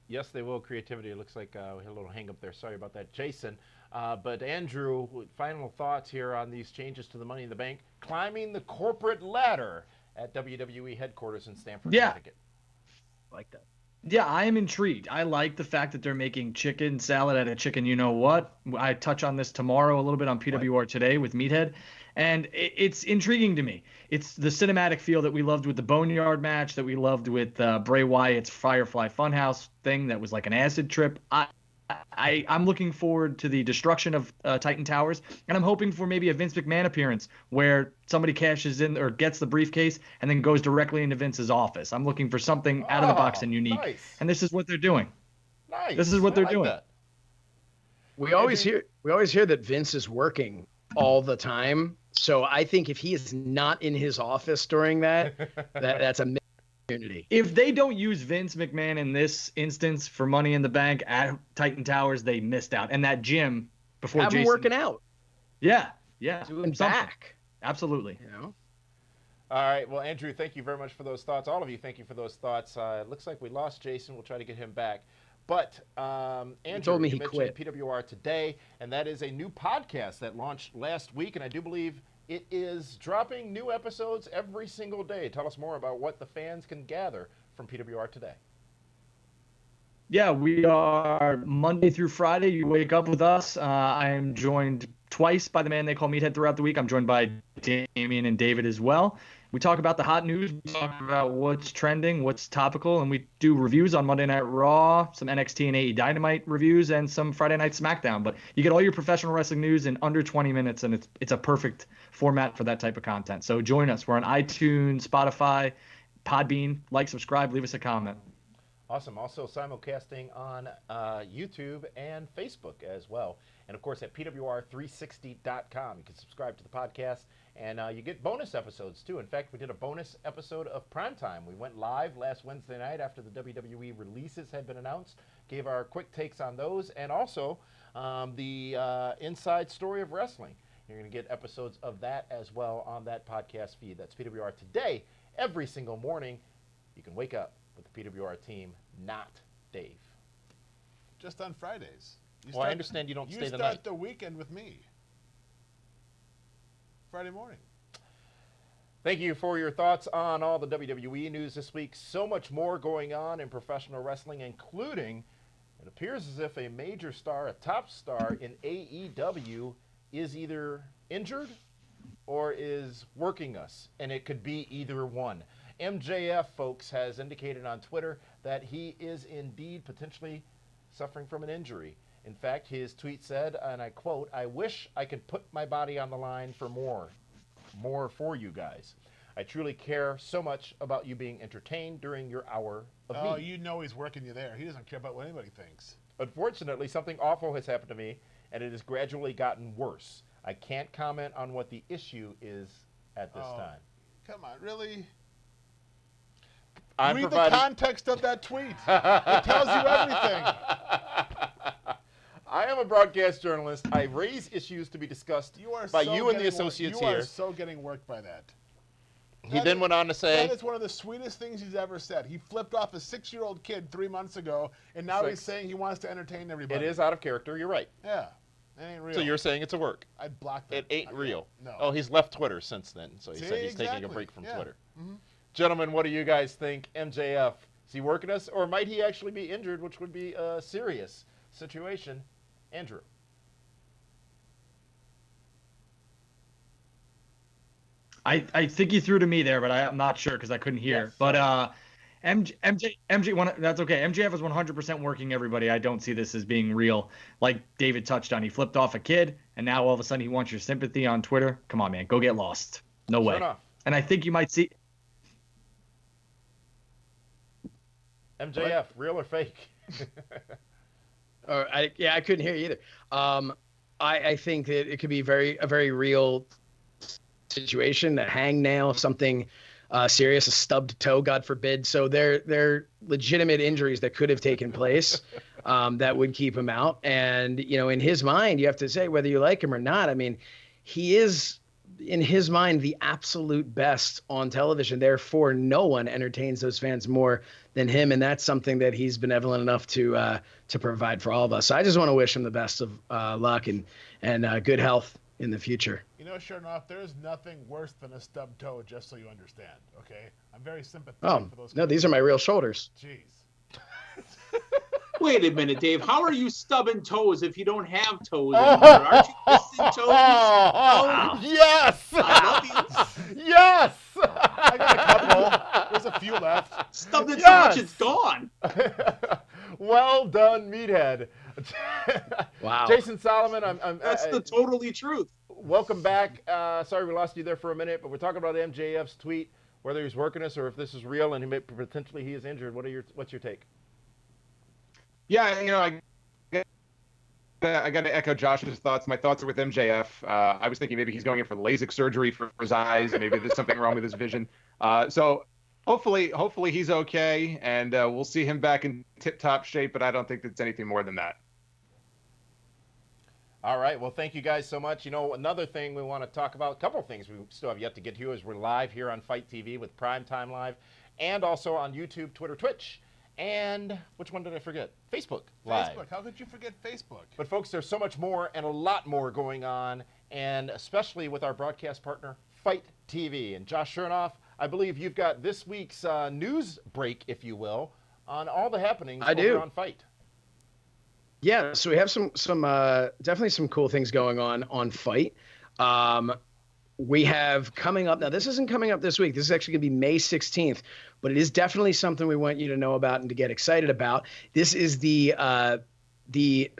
Yes, they will. Creativity. It looks like we had a little hang up there. Sorry about that, Jason. But Andrew, final thoughts here on these changes to the Money in the Bank, climbing the corporate ladder at WWE headquarters in Stamford, Connecticut. I like that. Yeah, I am intrigued. I like the fact that they're making chicken salad out of chicken. You know what? I touch on this tomorrow a little bit on PWR Today with Meathead, and it's intriguing to me. It's the cinematic feel that we loved with the Boneyard match, that we loved with Bray Wyatt's Firefly Funhouse thing that was like an acid trip. I'm looking forward to the destruction of Titan Towers, and I'm hoping for maybe a Vince McMahon appearance where somebody cashes in or gets the briefcase and then goes directly into Vince's office. I'm looking for something out of the box and unique, and this is what they're doing. Nice. This is what they're doing. That. We always hear that Vince is working all the time. So I think if he is not in his office during that's a missed opportunity. If they don't use Vince McMahon in this instance for Money in the Bank at Titan Towers, they missed out. And that gym before Have him Jason working out. Yeah. Doing Something. back. Absolutely. You know? All right. Well, Andrew, thank you very much for those thoughts. All of you, thank you for those thoughts. It looks like we lost Jason. We'll try to get him back. But Andrew, told me you he mentioned quit. PWR Today, and that is a new podcast that launched last week, and I do believe it is dropping new episodes every single day. Tell us more about what the fans can gather from PWR Today. Yeah, we are Monday through Friday. You wake up with us. I am joined twice by the man they call Meathead throughout the week. I'm joined by Damien and David as well. We talk about the hot news. We talk about what's trending, what's topical, and we do reviews on Monday Night Raw, some NXT and AE Dynamite reviews, and some Friday Night SmackDown. But you get all your professional wrestling news in under 20 minutes, and it's a perfect format for that type of content. So join us. We're on iTunes, Spotify, Podbean. Like, subscribe, leave us a comment. Awesome. Also simulcasting on YouTube and Facebook as well. And, of course, at PWR360.com. You can subscribe to the podcast, and you get bonus episodes, too. In fact, we did a bonus episode of PrimeTime. We went live last Wednesday night after the WWE Releases had been announced, gave our quick takes on those, and also the inside story of wrestling. You're going to get episodes of that as well on that podcast feed. That's PWR Today, every single morning. You can wake up with the PWR team, not Dave. Just on Fridays. I understand you don't stay the night. You start the weekend with me. Friday morning. Thank you for your thoughts on all the WWE news this week. So much more going on in professional wrestling, including it appears as if a major star, a top star in AEW, is either injured or is working us, and it could be either one. MJF, folks, has indicated on Twitter that he is indeed potentially suffering from an injury. In fact, his tweet said, and I quote, "I wish I could put my body on the line for more for you guys. I truly care so much about you being entertained during your hour of Oh, need. you know he's working you there. He doesn't care about what anybody thinks. Unfortunately, something awful has happened to me, and it has gradually gotten worse. I can't comment on what the issue is at this time." Come on, really? I'm Read providing- the context of that tweet. It tells you everything. I am a broadcast journalist. I raise issues to be discussed by you and the associates You here. are so getting worked by that. He then went on to say, That is one of the sweetest things he's ever said. He flipped off a 6-year-old kid 3 months ago, and now he's saying he wants to entertain everybody. "It is out of character." You're right. Yeah. It ain't real. So you're saying it's a work. I'd block that. It ain't real. No. Oh, he's left Twitter since then, so he See, said he's taking a exactly. break from Yeah. Twitter. Mm-hmm. Gentlemen, what do you guys think? MJF, is he working us, or might he actually be injured, which would be a serious situation? Andrew. I think he threw to me there, but I'm not sure because I couldn't hear. Yes. But that's okay. MJF is 100% working everybody. I don't see this as being real. Like David touched on, he flipped off a kid, and now all of a sudden he wants your sympathy on Twitter. Come on, man, go get lost. No way. enough. And I think you might see. MJF, real or fake? I couldn't hear you either. I think that it could be a very real situation, a hangnail, something serious, a stubbed toe, God forbid. So they're legitimate injuries that could have taken place that would keep him out. And, in his mind, you have to say whether you like him or not. I mean, he is, in his mind, the absolute best on television. Therefore, no one entertains those fans more than him. And that's something that he's benevolent enough to provide for all of us. So I just want to wish him the best of luck and good health in the future. Sure enough, there is nothing worse than a stubbed toe, just so you understand, okay? I'm very sympathetic for those No, these are my real shoulders. Jeez. Wait a minute, Dave. How are you stubbing toes if you don't have toes anymore? Aren't you missing toes? Oh, yes! I love you. Yes! I got a couple. There's a few left. Stubbed it Yes! so much it's gone. Well done, meathead. Wow. Jason Solomon, That's the totally truth. welcome back. Sorry we lost you there for a minute, but we're talking about MJF's tweet, whether he's working us or if this is real and potentially he is injured. What's your take? Yeah, I got to echo Josh's thoughts. My thoughts are with MJF. I was thinking maybe he's going in for LASIK surgery for his eyes. Maybe there's something wrong with his vision. So hopefully he's okay, and we'll see him back in tip-top shape, but I don't think it's anything more than that. All right. Well, thank you guys so much. Another thing we want to talk about, a couple of things we still have yet to get to, is we're live here on Fight TV with PrimeTime Live, and also on YouTube, Twitter, Twitch, and which one did I forget? Facebook Live. Facebook. How could you forget Facebook? But folks, there's so much more and a lot more going on, and especially with our broadcast partner, Fight TV. And Josh Chernoff, I believe you've got this week's news break, if you will, on all the happenings over on Fight. Yeah, so we have some definitely some cool things going on Fight. We have coming up now. This isn't coming up this week. This is actually going to be May 16th, but it is definitely something we want you to know about and to get excited about. This is the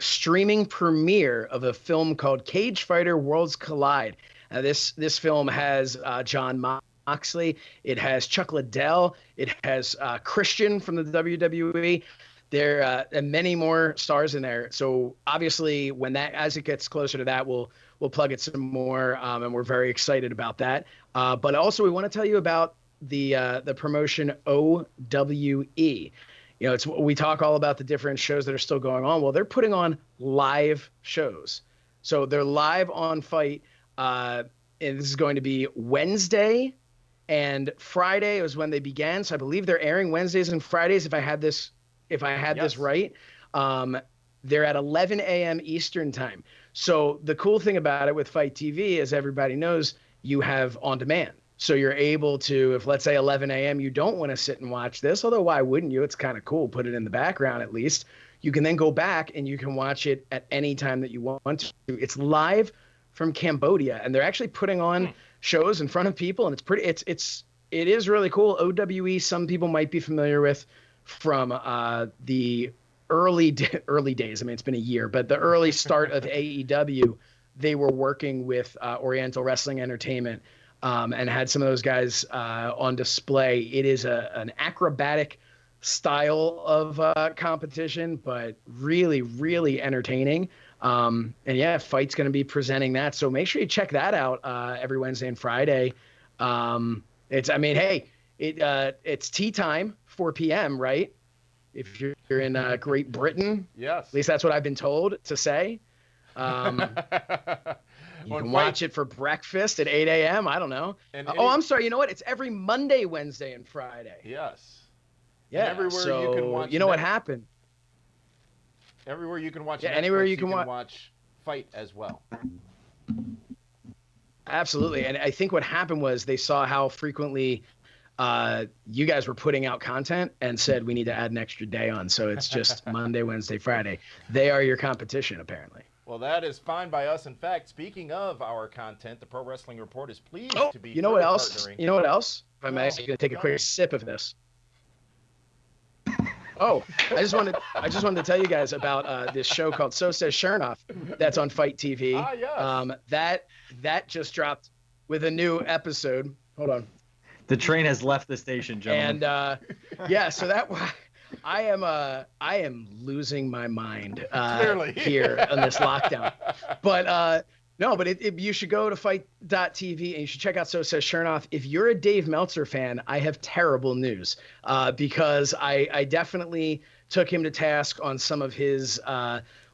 streaming premiere of a film called Cage Fighter: Worlds Collide. This film has John Moxley. It has Chuck Liddell. It has Christian from the WWE. There and many more stars in there. So obviously, as it gets closer to that, we'll plug it some more, and we're very excited about that. But also, we want to tell you about the promotion OWE. We talk all about the different shows that are still going on. Well, they're putting on live shows, so they're live on Fight. And this is going to be Wednesday and Friday is when they began. So I believe they're airing Wednesdays and Fridays. If I had this right, they're at 11 a.m. Eastern time. So the cool thing about it with Fight TV, as everybody knows, you have on demand. So you're able to, if let's say 11 a.m. you don't want to sit and watch this, although why wouldn't you? It's kind of cool. Put it in the background at least. You can then go back and you can watch it at any time that you want to. It's live from Cambodia, and they're actually putting on shows in front of people, and it's it is really cool. OWE, some people might be familiar with from the early days. I mean, it's been a year, but the early start of AEW, they were working with Oriental Wrestling Entertainment and had some of those guys on display. It is an acrobatic style of competition, but really, really entertaining. And yeah, Fight's going to be presenting that. So make sure you check that out every Wednesday and Friday. It's tea time, 4 p.m., right? If you're in Great Britain. Yes. At least that's what I've been told to say. You can watch it for breakfast at 8 a.m. I don't know. I'm sorry. You know what? It's every Monday, Wednesday, and Friday. Yes. Yeah. And everywhere you can watch. You know what happened? Everywhere you can watch. Yeah. Netflix, Anywhere you can watch Fight as well. Absolutely. And I think what happened was they saw how frequently you guys were putting out content and said we need to add an extra day on. So it's just Monday, Wednesday, Friday. They are your competition, apparently. Well, that is fine by us. In fact, speaking of our content, the Pro Wrestling Report is pleased to be. You know what else? Partnering. You know what else? If I may, I'm going to take a quick sip of this. Oh, I just wanted to tell you guys about this show called So Says Chernoff that's on Fight TV. Yes. That just dropped with a new episode. Hold on. The train has left the station, gentlemen. And so that I am losing my mind Clearly. here on this lockdown. But you should go to fight.tv and you should check out So Says Chernoff. If you're a Dave Meltzer fan, I have terrible news because I definitely took him to task on some of his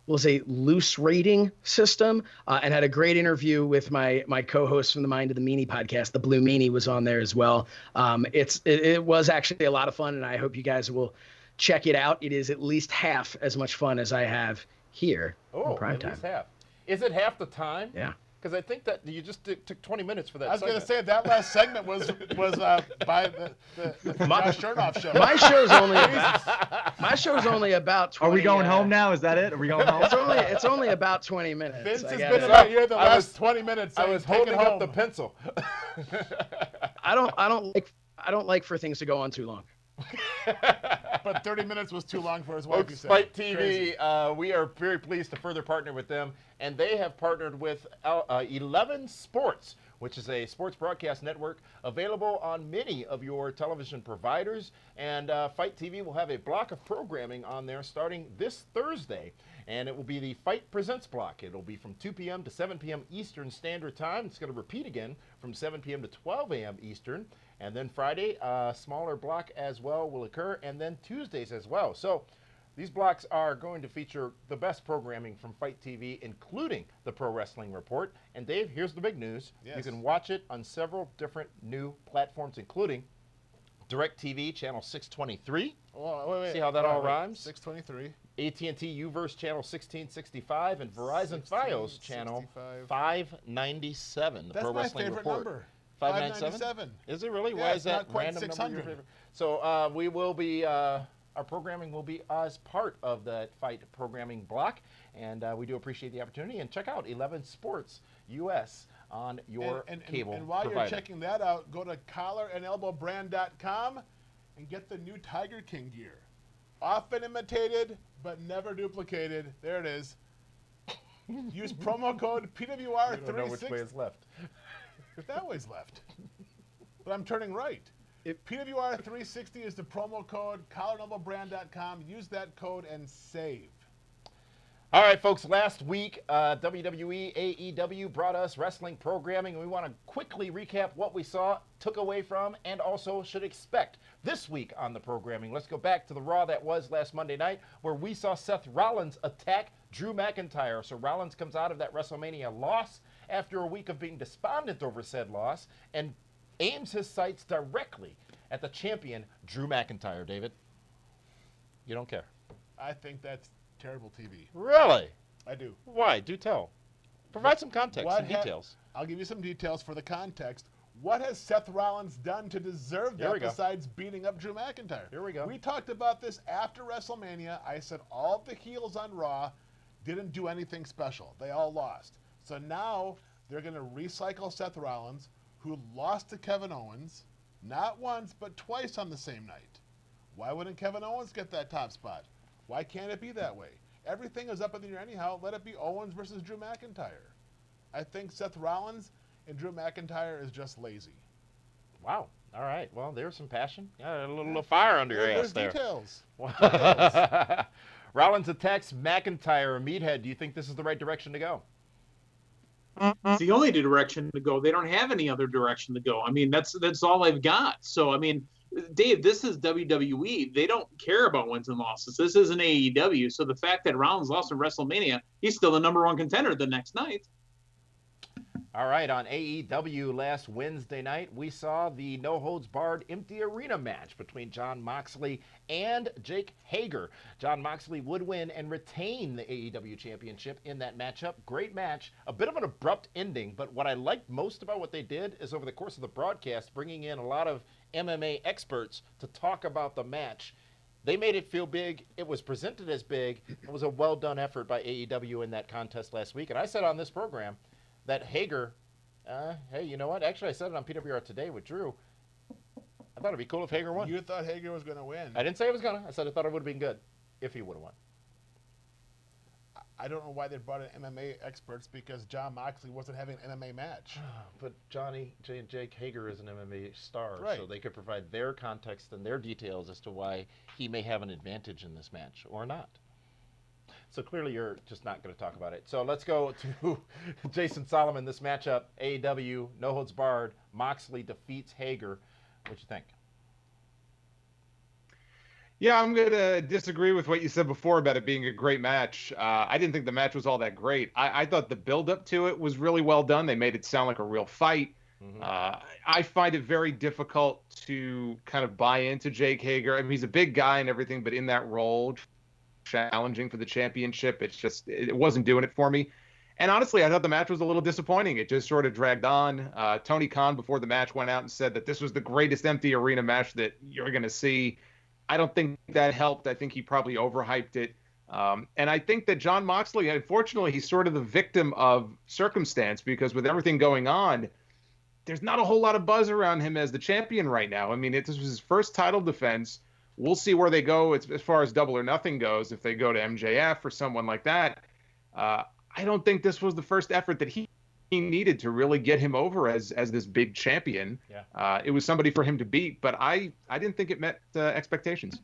we'll say loose rating system and had a great interview with my co-host from the Mind of the Meanie podcast. The Blue Meanie was on there as well. It was actually a lot of fun, and I hope you guys will check it out. It is at least half as much fun as I have here on PrimeTime. At least half. Is it half the time? Yeah. Because I think that you just took 20 minutes for that. I was going to say that last segment was by the Josh Chernoff show. My show's only about 20. Are we going home now? Is that it? Are we going home? It's only about 20 minutes. Vince has been right here the last 20 minutes. I was holding up the pencil. I don't like for things to go on too long. But 30 minutes was too long for his wife, you said. Fight TV, we are very pleased to further partner with them, and they have partnered with 11 Sports, which is a sports broadcast network available on many of your television providers. And Fight TV will have a block of programming on there starting this Thursday, and it will be the Fight Presents block. It'll be from 2 p.m. to 7 p.m. Eastern Standard Time. It's going to repeat again from 7 p.m. to 12 a.m. Eastern. And then Friday, a smaller block as well will occur, and then Tuesdays as well. So these blocks are going to feature the best programming from Fight TV, including the Pro Wrestling Report. And Dave, here's the big news. Yes. You can watch it on several different new platforms, including DirecTV Channel 623. Oh, wait. See how that all rhymes? 623. AT&T Uverse Channel 1665 and Verizon Fios Channel 597. The That's Pro my Wrestling favorite Report. number. 597? Is it really? Yeah, Why it's is that not quite random 600. number your favorite? So we will be, our programming will be as part of that Fight programming block, and we do appreciate the opportunity. And check out 11 Sports US on your cable And while provider. you're checking that out, go to collarandelbowbrand.com and get the new Tiger King gear. Often imitated, but never duplicated. There it is. Use promo code PWR360. I don't know which way is left. That way's left. But I'm turning right. PWR360 is the promo code, collarandelbowbrand.com. Use that code and save. All right, folks, last week, WWE, AEW brought us wrestling programming, and we want to quickly recap what we saw, took away from, and also should expect this week on the programming. Let's go back to the Raw that was last Monday night, where we saw Seth Rollins attack Drew McIntyre. So Rollins comes out of that WrestleMania loss after a week of being despondent over said loss and aims his sights directly at the champion, Drew McIntyre. David, you don't care. I think that's terrible TV. Really? I do. Why? Do tell. Provide some context and details. I'll give you some details for the context. What has Seth Rollins done to deserve that besides beating up Drew McIntyre? Here we go. We talked about this after WrestleMania. I said all of the heels on Raw didn't do anything special. They all lost. So now they're going to recycle Seth Rollins, who lost to Kevin Owens, Not once, but twice on the same night. Why wouldn't Kevin Owens get that top spot? Why can't it be that way? Everything is up in the air anyhow. Let it be Owens versus Drew McIntyre. I think Seth Rollins and Drew McIntyre is just lazy. Wow. All right. Well, there's some passion. Yeah, a little fire under your ass there. Details. Rollins attacks McIntyre. Meathead, do you think this is the right direction to go? It's the only direction to go. They don't have any other direction to go. I mean, that's all they've got. So, I mean, Dave, this is WWE. They don't care about wins and losses. This isn't AEW. So the fact that Rollins lost in WrestleMania, he's still the #1 contender the next night. All right, on AEW last Wednesday night, we saw the no-holds-barred empty arena match between Jon Moxley and Jake Hager. Jon Moxley would win and retain the AEW championship in that matchup. Great match, a bit of an abrupt ending, but what I liked most about what they did is over the course of the broadcast, bringing in a lot of MMA experts to talk about the match. They made it feel big. It was presented as big. It was a well-done effort by AEW in that contest last week, and I said on this program that Hager, hey, you know what? Actually, I said it on PWR Today with Drew. I thought it'd be cool if Hager won. You thought Hager was going to win. I didn't say it was going to. I said I thought it would have been good if he would have won. I don't know why they brought in MMA experts because Jon Moxley wasn't having an MMA match. But Jake Hager is an MMA star, Right. so they could provide their context and their details as to why he may have an advantage in this match or not. So clearly you're just not going to talk about it. So let's go to Jason Solomon, this matchup, AEW, no holds barred. Moxley defeats Hager. What'd you think? Yeah, I'm going to disagree with what you said before about it being a great match. I didn't think the match was all that great. I thought the build-up to it was really well done. They made it sound like a real fight. Mm-hmm. I find it very difficult to kind of buy into Jake Hager. I mean, he's a big guy and everything, but in that role, challenging for the championship, it wasn't doing it for me. And honestly, I thought the match was a little disappointing. It just sort of dragged on. Tony Khan before the match went out and said that this was the greatest empty arena match that you're going to see. I don't think that helped. I think he probably overhyped it. And I think that Jon Moxley, unfortunately, he's sort of the victim of circumstance because with everything going on, there's not a whole lot of buzz around him as the champion right now. I mean, this was his first title defense. We'll see where they go as far as Double or Nothing goes. If they go to MJF or someone like that, I don't think this was the first effort that he needed to really get him over as this big champion. Yeah. It was somebody for him to beat, but I didn't think it met expectations.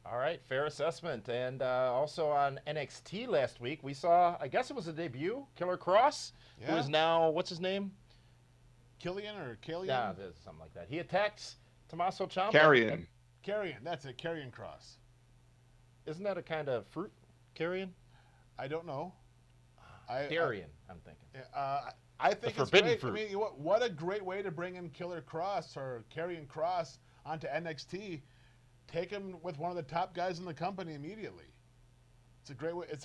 All right, fair assessment. And also on NXT last week, we saw, I guess it was a debut, Killer Cross, who is now, what's his name? Killian or Killian? Yeah, something like that. He attacks Tommaso Ciampa. Carrion, that's it, Carrion Cross. Isn't that a kind of fruit, Carrion? I don't know. Darian, I'm thinking. I think the it's forbidden great. fruit. I mean, what a great way to bring in Killer Cross or Carrion Cross onto NXT. Take him with one of the top guys in the company immediately. It's a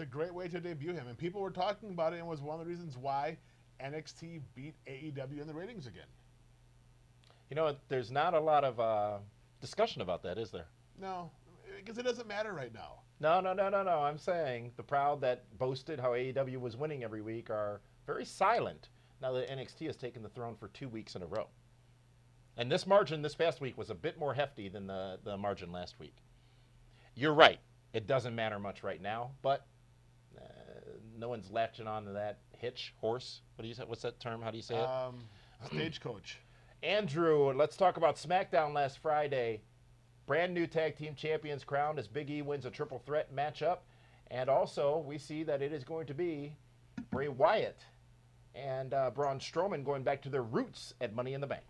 great way to debut him, and people were talking about it, and it was one of the reasons why NXT beat AEW in the ratings again. You know, there's not a lot of discussion about that, is there? No, because it doesn't matter right now. No. I'm saying the crowd that boasted how AEW was winning every week are very silent now that NXT has taken the throne for 2 weeks in a row. And this margin this past week was a bit more hefty than the margin last week. You're right. It doesn't matter much right now, but no one's latching on to that horse. What do you say? What's that term? How do you say it? Stagecoach. Andrew, let's talk about SmackDown last Friday. Brand new tag team champions crowned as Big E wins a triple threat matchup. And also, we see that it is going to be Bray Wyatt and Braun Strowman going back to their roots at Money in the Bank.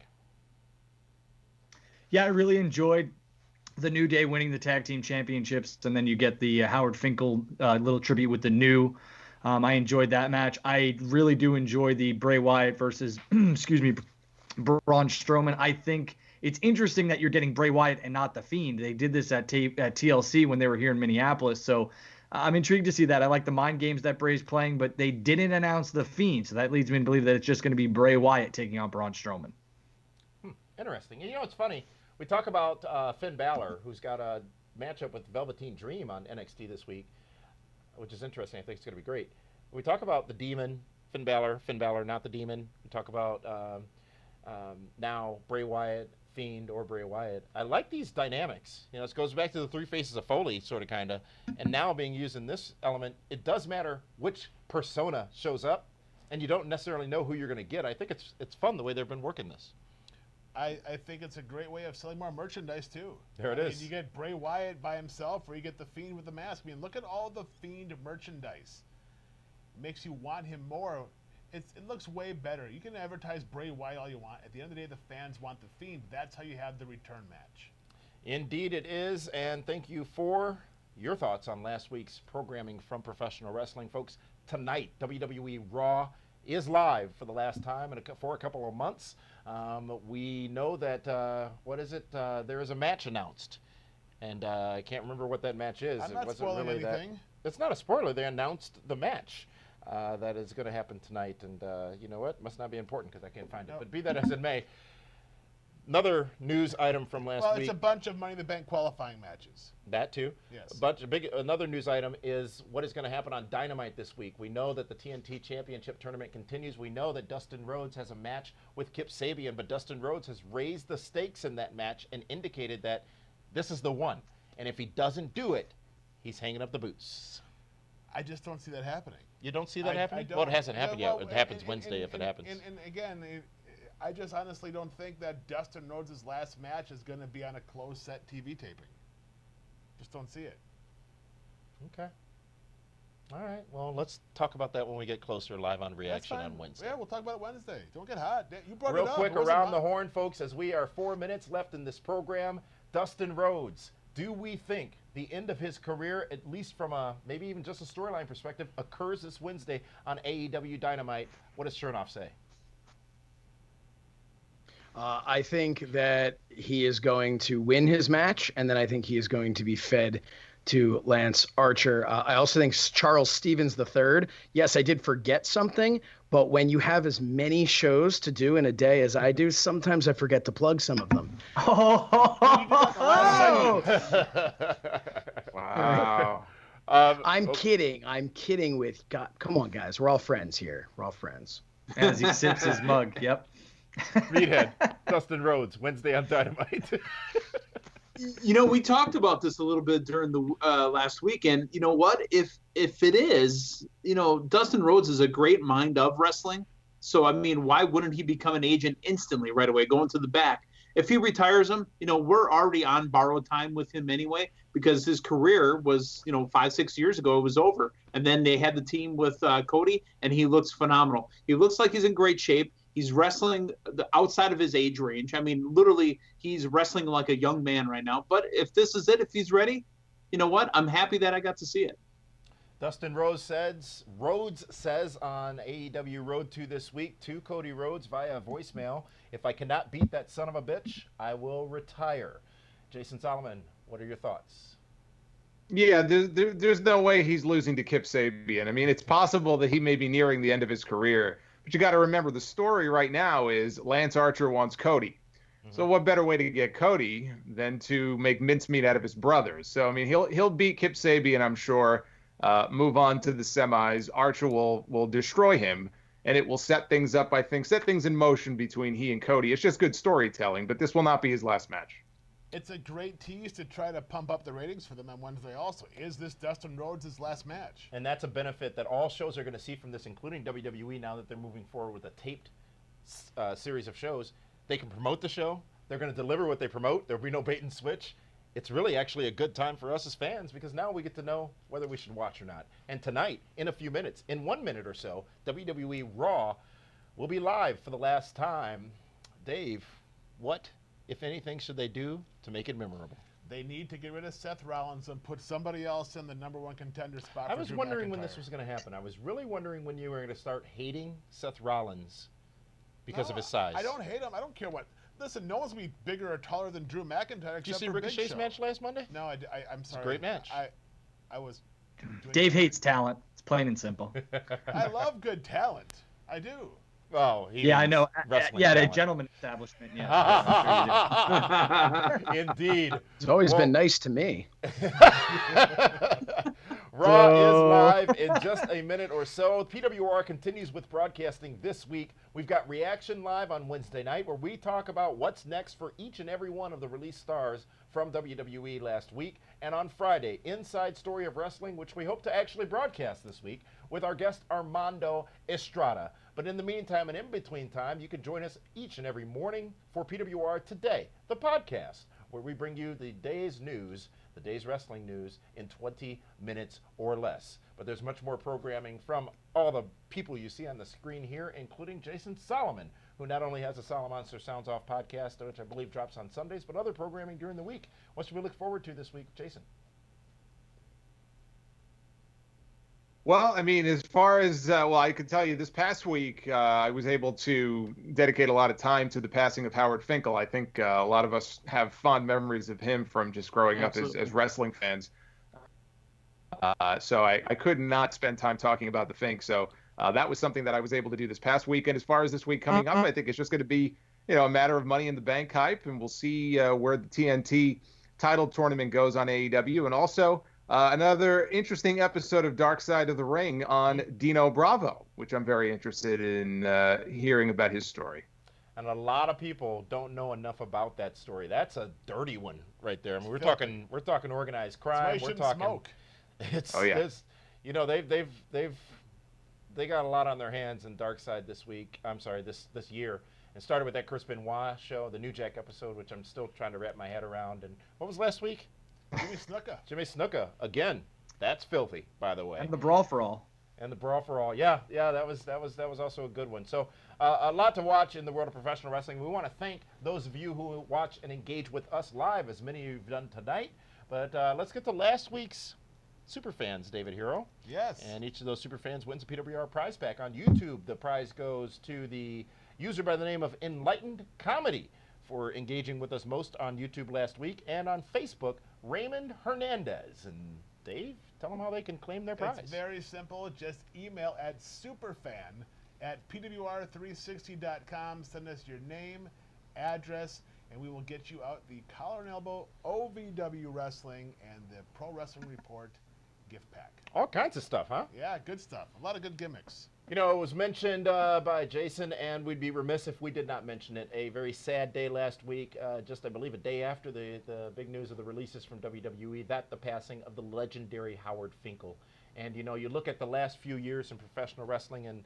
Yeah, I really enjoyed the New Day winning the tag team championships, and then you get the Howard Finkel little tribute with the New. I enjoyed that match. I really do enjoy the Bray Wyatt versus, Braun Strowman. I think it's interesting that you're getting Bray Wyatt and not The Fiend. They did this at TLC when they were here in Minneapolis, so I'm intrigued to see that. I like the mind games that Bray's playing, but they didn't announce The Fiend, so that leads me to believe that it's just going to be Bray Wyatt taking on Braun Strowman. Interesting. And you know what's funny? We talk about Finn Balor, who's got a matchup with Velveteen Dream on NXT this week, which is interesting. I think it's going to be great. We talk about the Demon, Finn Balor, not the Demon. We talk about now Bray Wyatt, Fiend, or Bray Wyatt. I like these dynamics. You know, it goes back to the three faces of Foley, sort of, kind of, and now being used in this element. It does matter which persona shows up, and you don't necessarily know who you're going to get. I think it's fun the way they've been working this. I think it's a great way of selling more merchandise, too. There it is. You get Bray Wyatt by himself, or you get the Fiend with the mask. I mean, look at all the Fiend merchandise. It makes you want him more. It looks way better. You can advertise Bray Wyatt all you want. At the end of the day, the fans want the Fiend. That's how you have the return match. Indeed it is, and thank you for your thoughts on last week's programming from professional wrestling. Folks, tonight, WWE Raw is live for the last time for a couple of months. We know that, there is a match announced, and I can't remember what that match is. I'm not spoiling anything. It's not a spoiler. They announced the match that is going to happen tonight, and you know what? Must not be important because I can't find it. But be that as it may, another news item from last week. Well, it's a bunch of Money in the Bank qualifying matches. That too. Yes. Another news item is what is going to happen on Dynamite this week. We know that the TNT Championship tournament continues. We know that Dustin Rhodes has a match with Kip Sabian, but Dustin Rhodes has raised the stakes in that match and indicated that this is the one. And if he doesn't do it, he's hanging up the boots. I just don't see that happening. You don't see that happening? Well, it hasn't happened yet. It happens Wednesday if it happens. And again, I just honestly don't think that Dustin Rhodes' last match is going to be on a closed set TV taping. Just don't see it. Okay. All right. Well, let's talk about that when we get closer live on Reaction on Wednesday. Yeah, we'll talk about it Wednesday. Don't get hot. You brought Real it up. quick, around the horn, folks, as we are 4 minutes left in this program. Dustin Rhodes, do we think the end of his career, at least from a maybe even just a storyline perspective, occurs this Wednesday on AEW Dynamite? What does Chernoff say? I think that he is going to win his match, and then I think he is going to be fed to Lance Archer. I also think Charles Stevens III. Yes, I did forget something, but when you have as many shows to do in a day as I do, sometimes I forget to plug some of them. Wow. I'm kidding. I'm kidding with God. Come on, guys. We're all friends here. We're all friends. As he sips his mug. Yep. Meathead, Dustin Rhodes, Wednesday on Dynamite. You know, we talked about this a little bit during the last weekend. You know what? If it is, you know, Dustin Rhodes is a great mind of wrestling. So, I mean, why wouldn't he become an agent instantly right away, going to the back? If he retires him, you know, we're already on borrowed time with him anyway, because his career was, you know, 5-6 years ago, it was over. And then they had the team with Cody, and he looks phenomenal. He looks like he's in great shape. He's wrestling outside of his age range. I mean, literally, he's wrestling like a young man right now. But if this is it, if he's ready, you know what? I'm happy that I got to see it. Dustin Rhodes says on AEW Road 2 this week to Cody Rhodes via voicemail, if I cannot beat that son of a bitch, I will retire. Jason Solomon, what are your thoughts? Yeah, there's no way he's losing to Kip Sabian. I mean, it's possible that he may be nearing the end of his career. But you got to remember, the story right now is Lance Archer wants Cody. Mm-hmm. So what better way to get Cody than to make mincemeat out of his brothers? So, I mean, he'll beat Kip Sabian, I'm sure, move on to the semis. Archer will destroy him, and it will set things up, I think, set things in motion between he and Cody. It's just good storytelling, but this will not be his last match. It's a great tease to try to pump up the ratings for them on Wednesday also. Is this Dustin Rhodes' last match? And that's a benefit that all shows are going to see from this, including WWE, now that they're moving forward with a taped series of shows. They can promote the show. They're going to deliver what they promote. There'll be no bait and switch. It's really actually a good time for us as fans because now we get to know whether we should watch or not. And tonight, in a few minutes, in 1 minute or so, WWE Raw will be live for the last time. Dave, what, if anything, should they do to make it memorable? They need to get rid of Seth Rollins and put somebody else in the #1 contender spot. I was wondering when this was going to happen. I was really wondering when you were going to start hating Seth Rollins because of his size. I don't hate him. I don't care what. Listen, no one's going to be bigger or taller than Drew McIntyre. Did you see Ricochet's match last Monday? No, I'm sorry. It's a great match. I was. Dave hates talent. It's plain and simple. I love good talent. I do. Oh, yeah, I know. Yeah, at a gentleman establishment. Yeah. Indeed. It's always been nice to me. Raw is live. in just a minute or so. PWR continues with broadcasting this week. We've got Reaction Live on Wednesday night, where we talk about what's next for each and every one of the released stars from WWE last week. And on Friday, Inside Story of Wrestling, which we hope to actually broadcast this week with our guest Armando Estrada. But in the meantime and in between time, you can join us each and every morning for PWR Today, the podcast, where we bring you the day's news, the day's wrestling news, in 20 minutes or less. But there's much more programming from all the people you see on the screen here, including Jason Solomon, who not only has a Solomonster Sounds Off podcast, which I believe drops on Sundays, but other programming during the week. What should we look forward to this week, Jason? Well, I mean, as far as, I can tell you this past week, I was able to dedicate a lot of time to the passing of Howard Finkel. I think a lot of us have fond memories of him from just growing up as wrestling fans. So I could not spend time talking about the Fink. So that was something that I was able to do this past week. And as far as this week coming up, I think it's just going to be, a matter of Money in the Bank hype. And we'll see where the TNT title tournament goes on AEW. And also, another interesting episode of Dark Side of the Ring on Dino Bravo, which I'm very interested in hearing about his story. And a lot of people don't know enough about that story. That's a dirty one right there. I mean, we're talking organized crime. We're talking smoke. It's they got a lot on their hands in Dark Side this year. It started with that Chris Benoit show, the New Jack episode, which I'm still trying to wrap my head around. And what was last week? Jimmy Snuka again. That's filthy, by the way. And the Brawl for All. Yeah, that was also a good one. So a lot to watch in the world of professional wrestling. We want to thank those of you who watch and engage with us live, as many of you have done tonight. But let's get to last week's Superfans, David Hero. Yes. And each of those Superfans wins a PWR prize pack. On YouTube, the prize goes to the user by the name of Enlightened Comedy for engaging with us most on YouTube last week, and on Facebook, Raymond Hernandez. And Dave, tell them how they can claim their prize. It's very simple. Just email at superfan@pwr360.com. Send us your name, address, and we will get you out the Collar and Elbow OVW Wrestling and the Pro Wrestling Report gift pack. All kinds of stuff, huh? Yeah, good stuff. A lot of good gimmicks. It was mentioned by Jason, and we'd be remiss if we did not mention it. A very sad day last week, just I believe a day after the big news of the releases from WWE, the passing of the legendary Howard Finkel. And, you look at the last few years in professional wrestling, and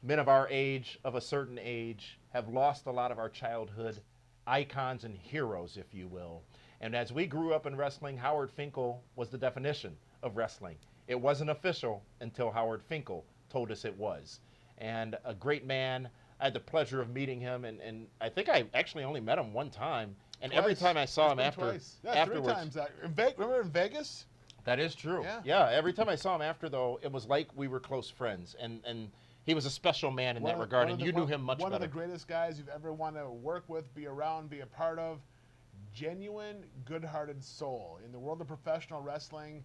men of our age, of a certain age, have lost a lot of our childhood icons and heroes, if you will. And as we grew up in wrestling, Howard Finkel was the definition of wrestling. It wasn't official until Howard Finkel told us it was. And a great man. I had the pleasure of meeting him, and I think I actually only met him one time. And every time I saw him afterwards. 3 times. Remember in Vegas? That is true. Yeah, every time I saw him after, though, it was like we were close friends. And he was a special man in that regard, and you knew him much better. One of the greatest guys you've ever want to work with, be around, be a part of. Genuine, good-hearted soul. In the world of professional wrestling,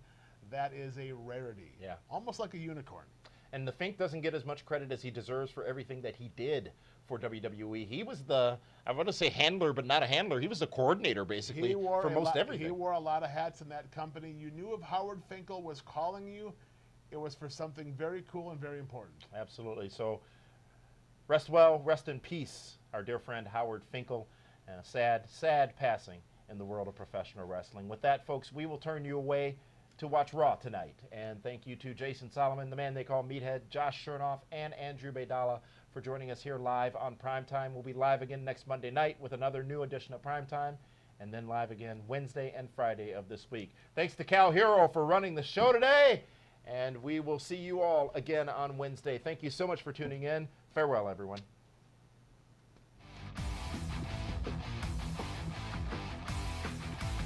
that is a rarity. Yeah. Almost like a unicorn. And the Fink doesn't get as much credit as he deserves for everything that he did for WWE. He was I want to say handler, but not a handler. He was the coordinator, basically, for most everything. He wore a lot of hats in that company. You knew if Howard Finkel was calling you, it was for something very cool and very important. Absolutely. So rest well, rest in peace, our dear friend Howard Finkel. Sad passing in the world of professional wrestling. With that, folks, we will turn you away to watch Raw tonight. And thank you to Jason Solomon, the man they call Meathead, Josh Chernoff, and Andrew Baydala for joining us here live on Primetime. We'll be live again next Monday night with another new edition of Primetime, and then live again Wednesday and Friday of this week. Thanks to Cal Hero for running the show today, and we will see you all again on Wednesday. Thank you so much for tuning in. Farewell, everyone.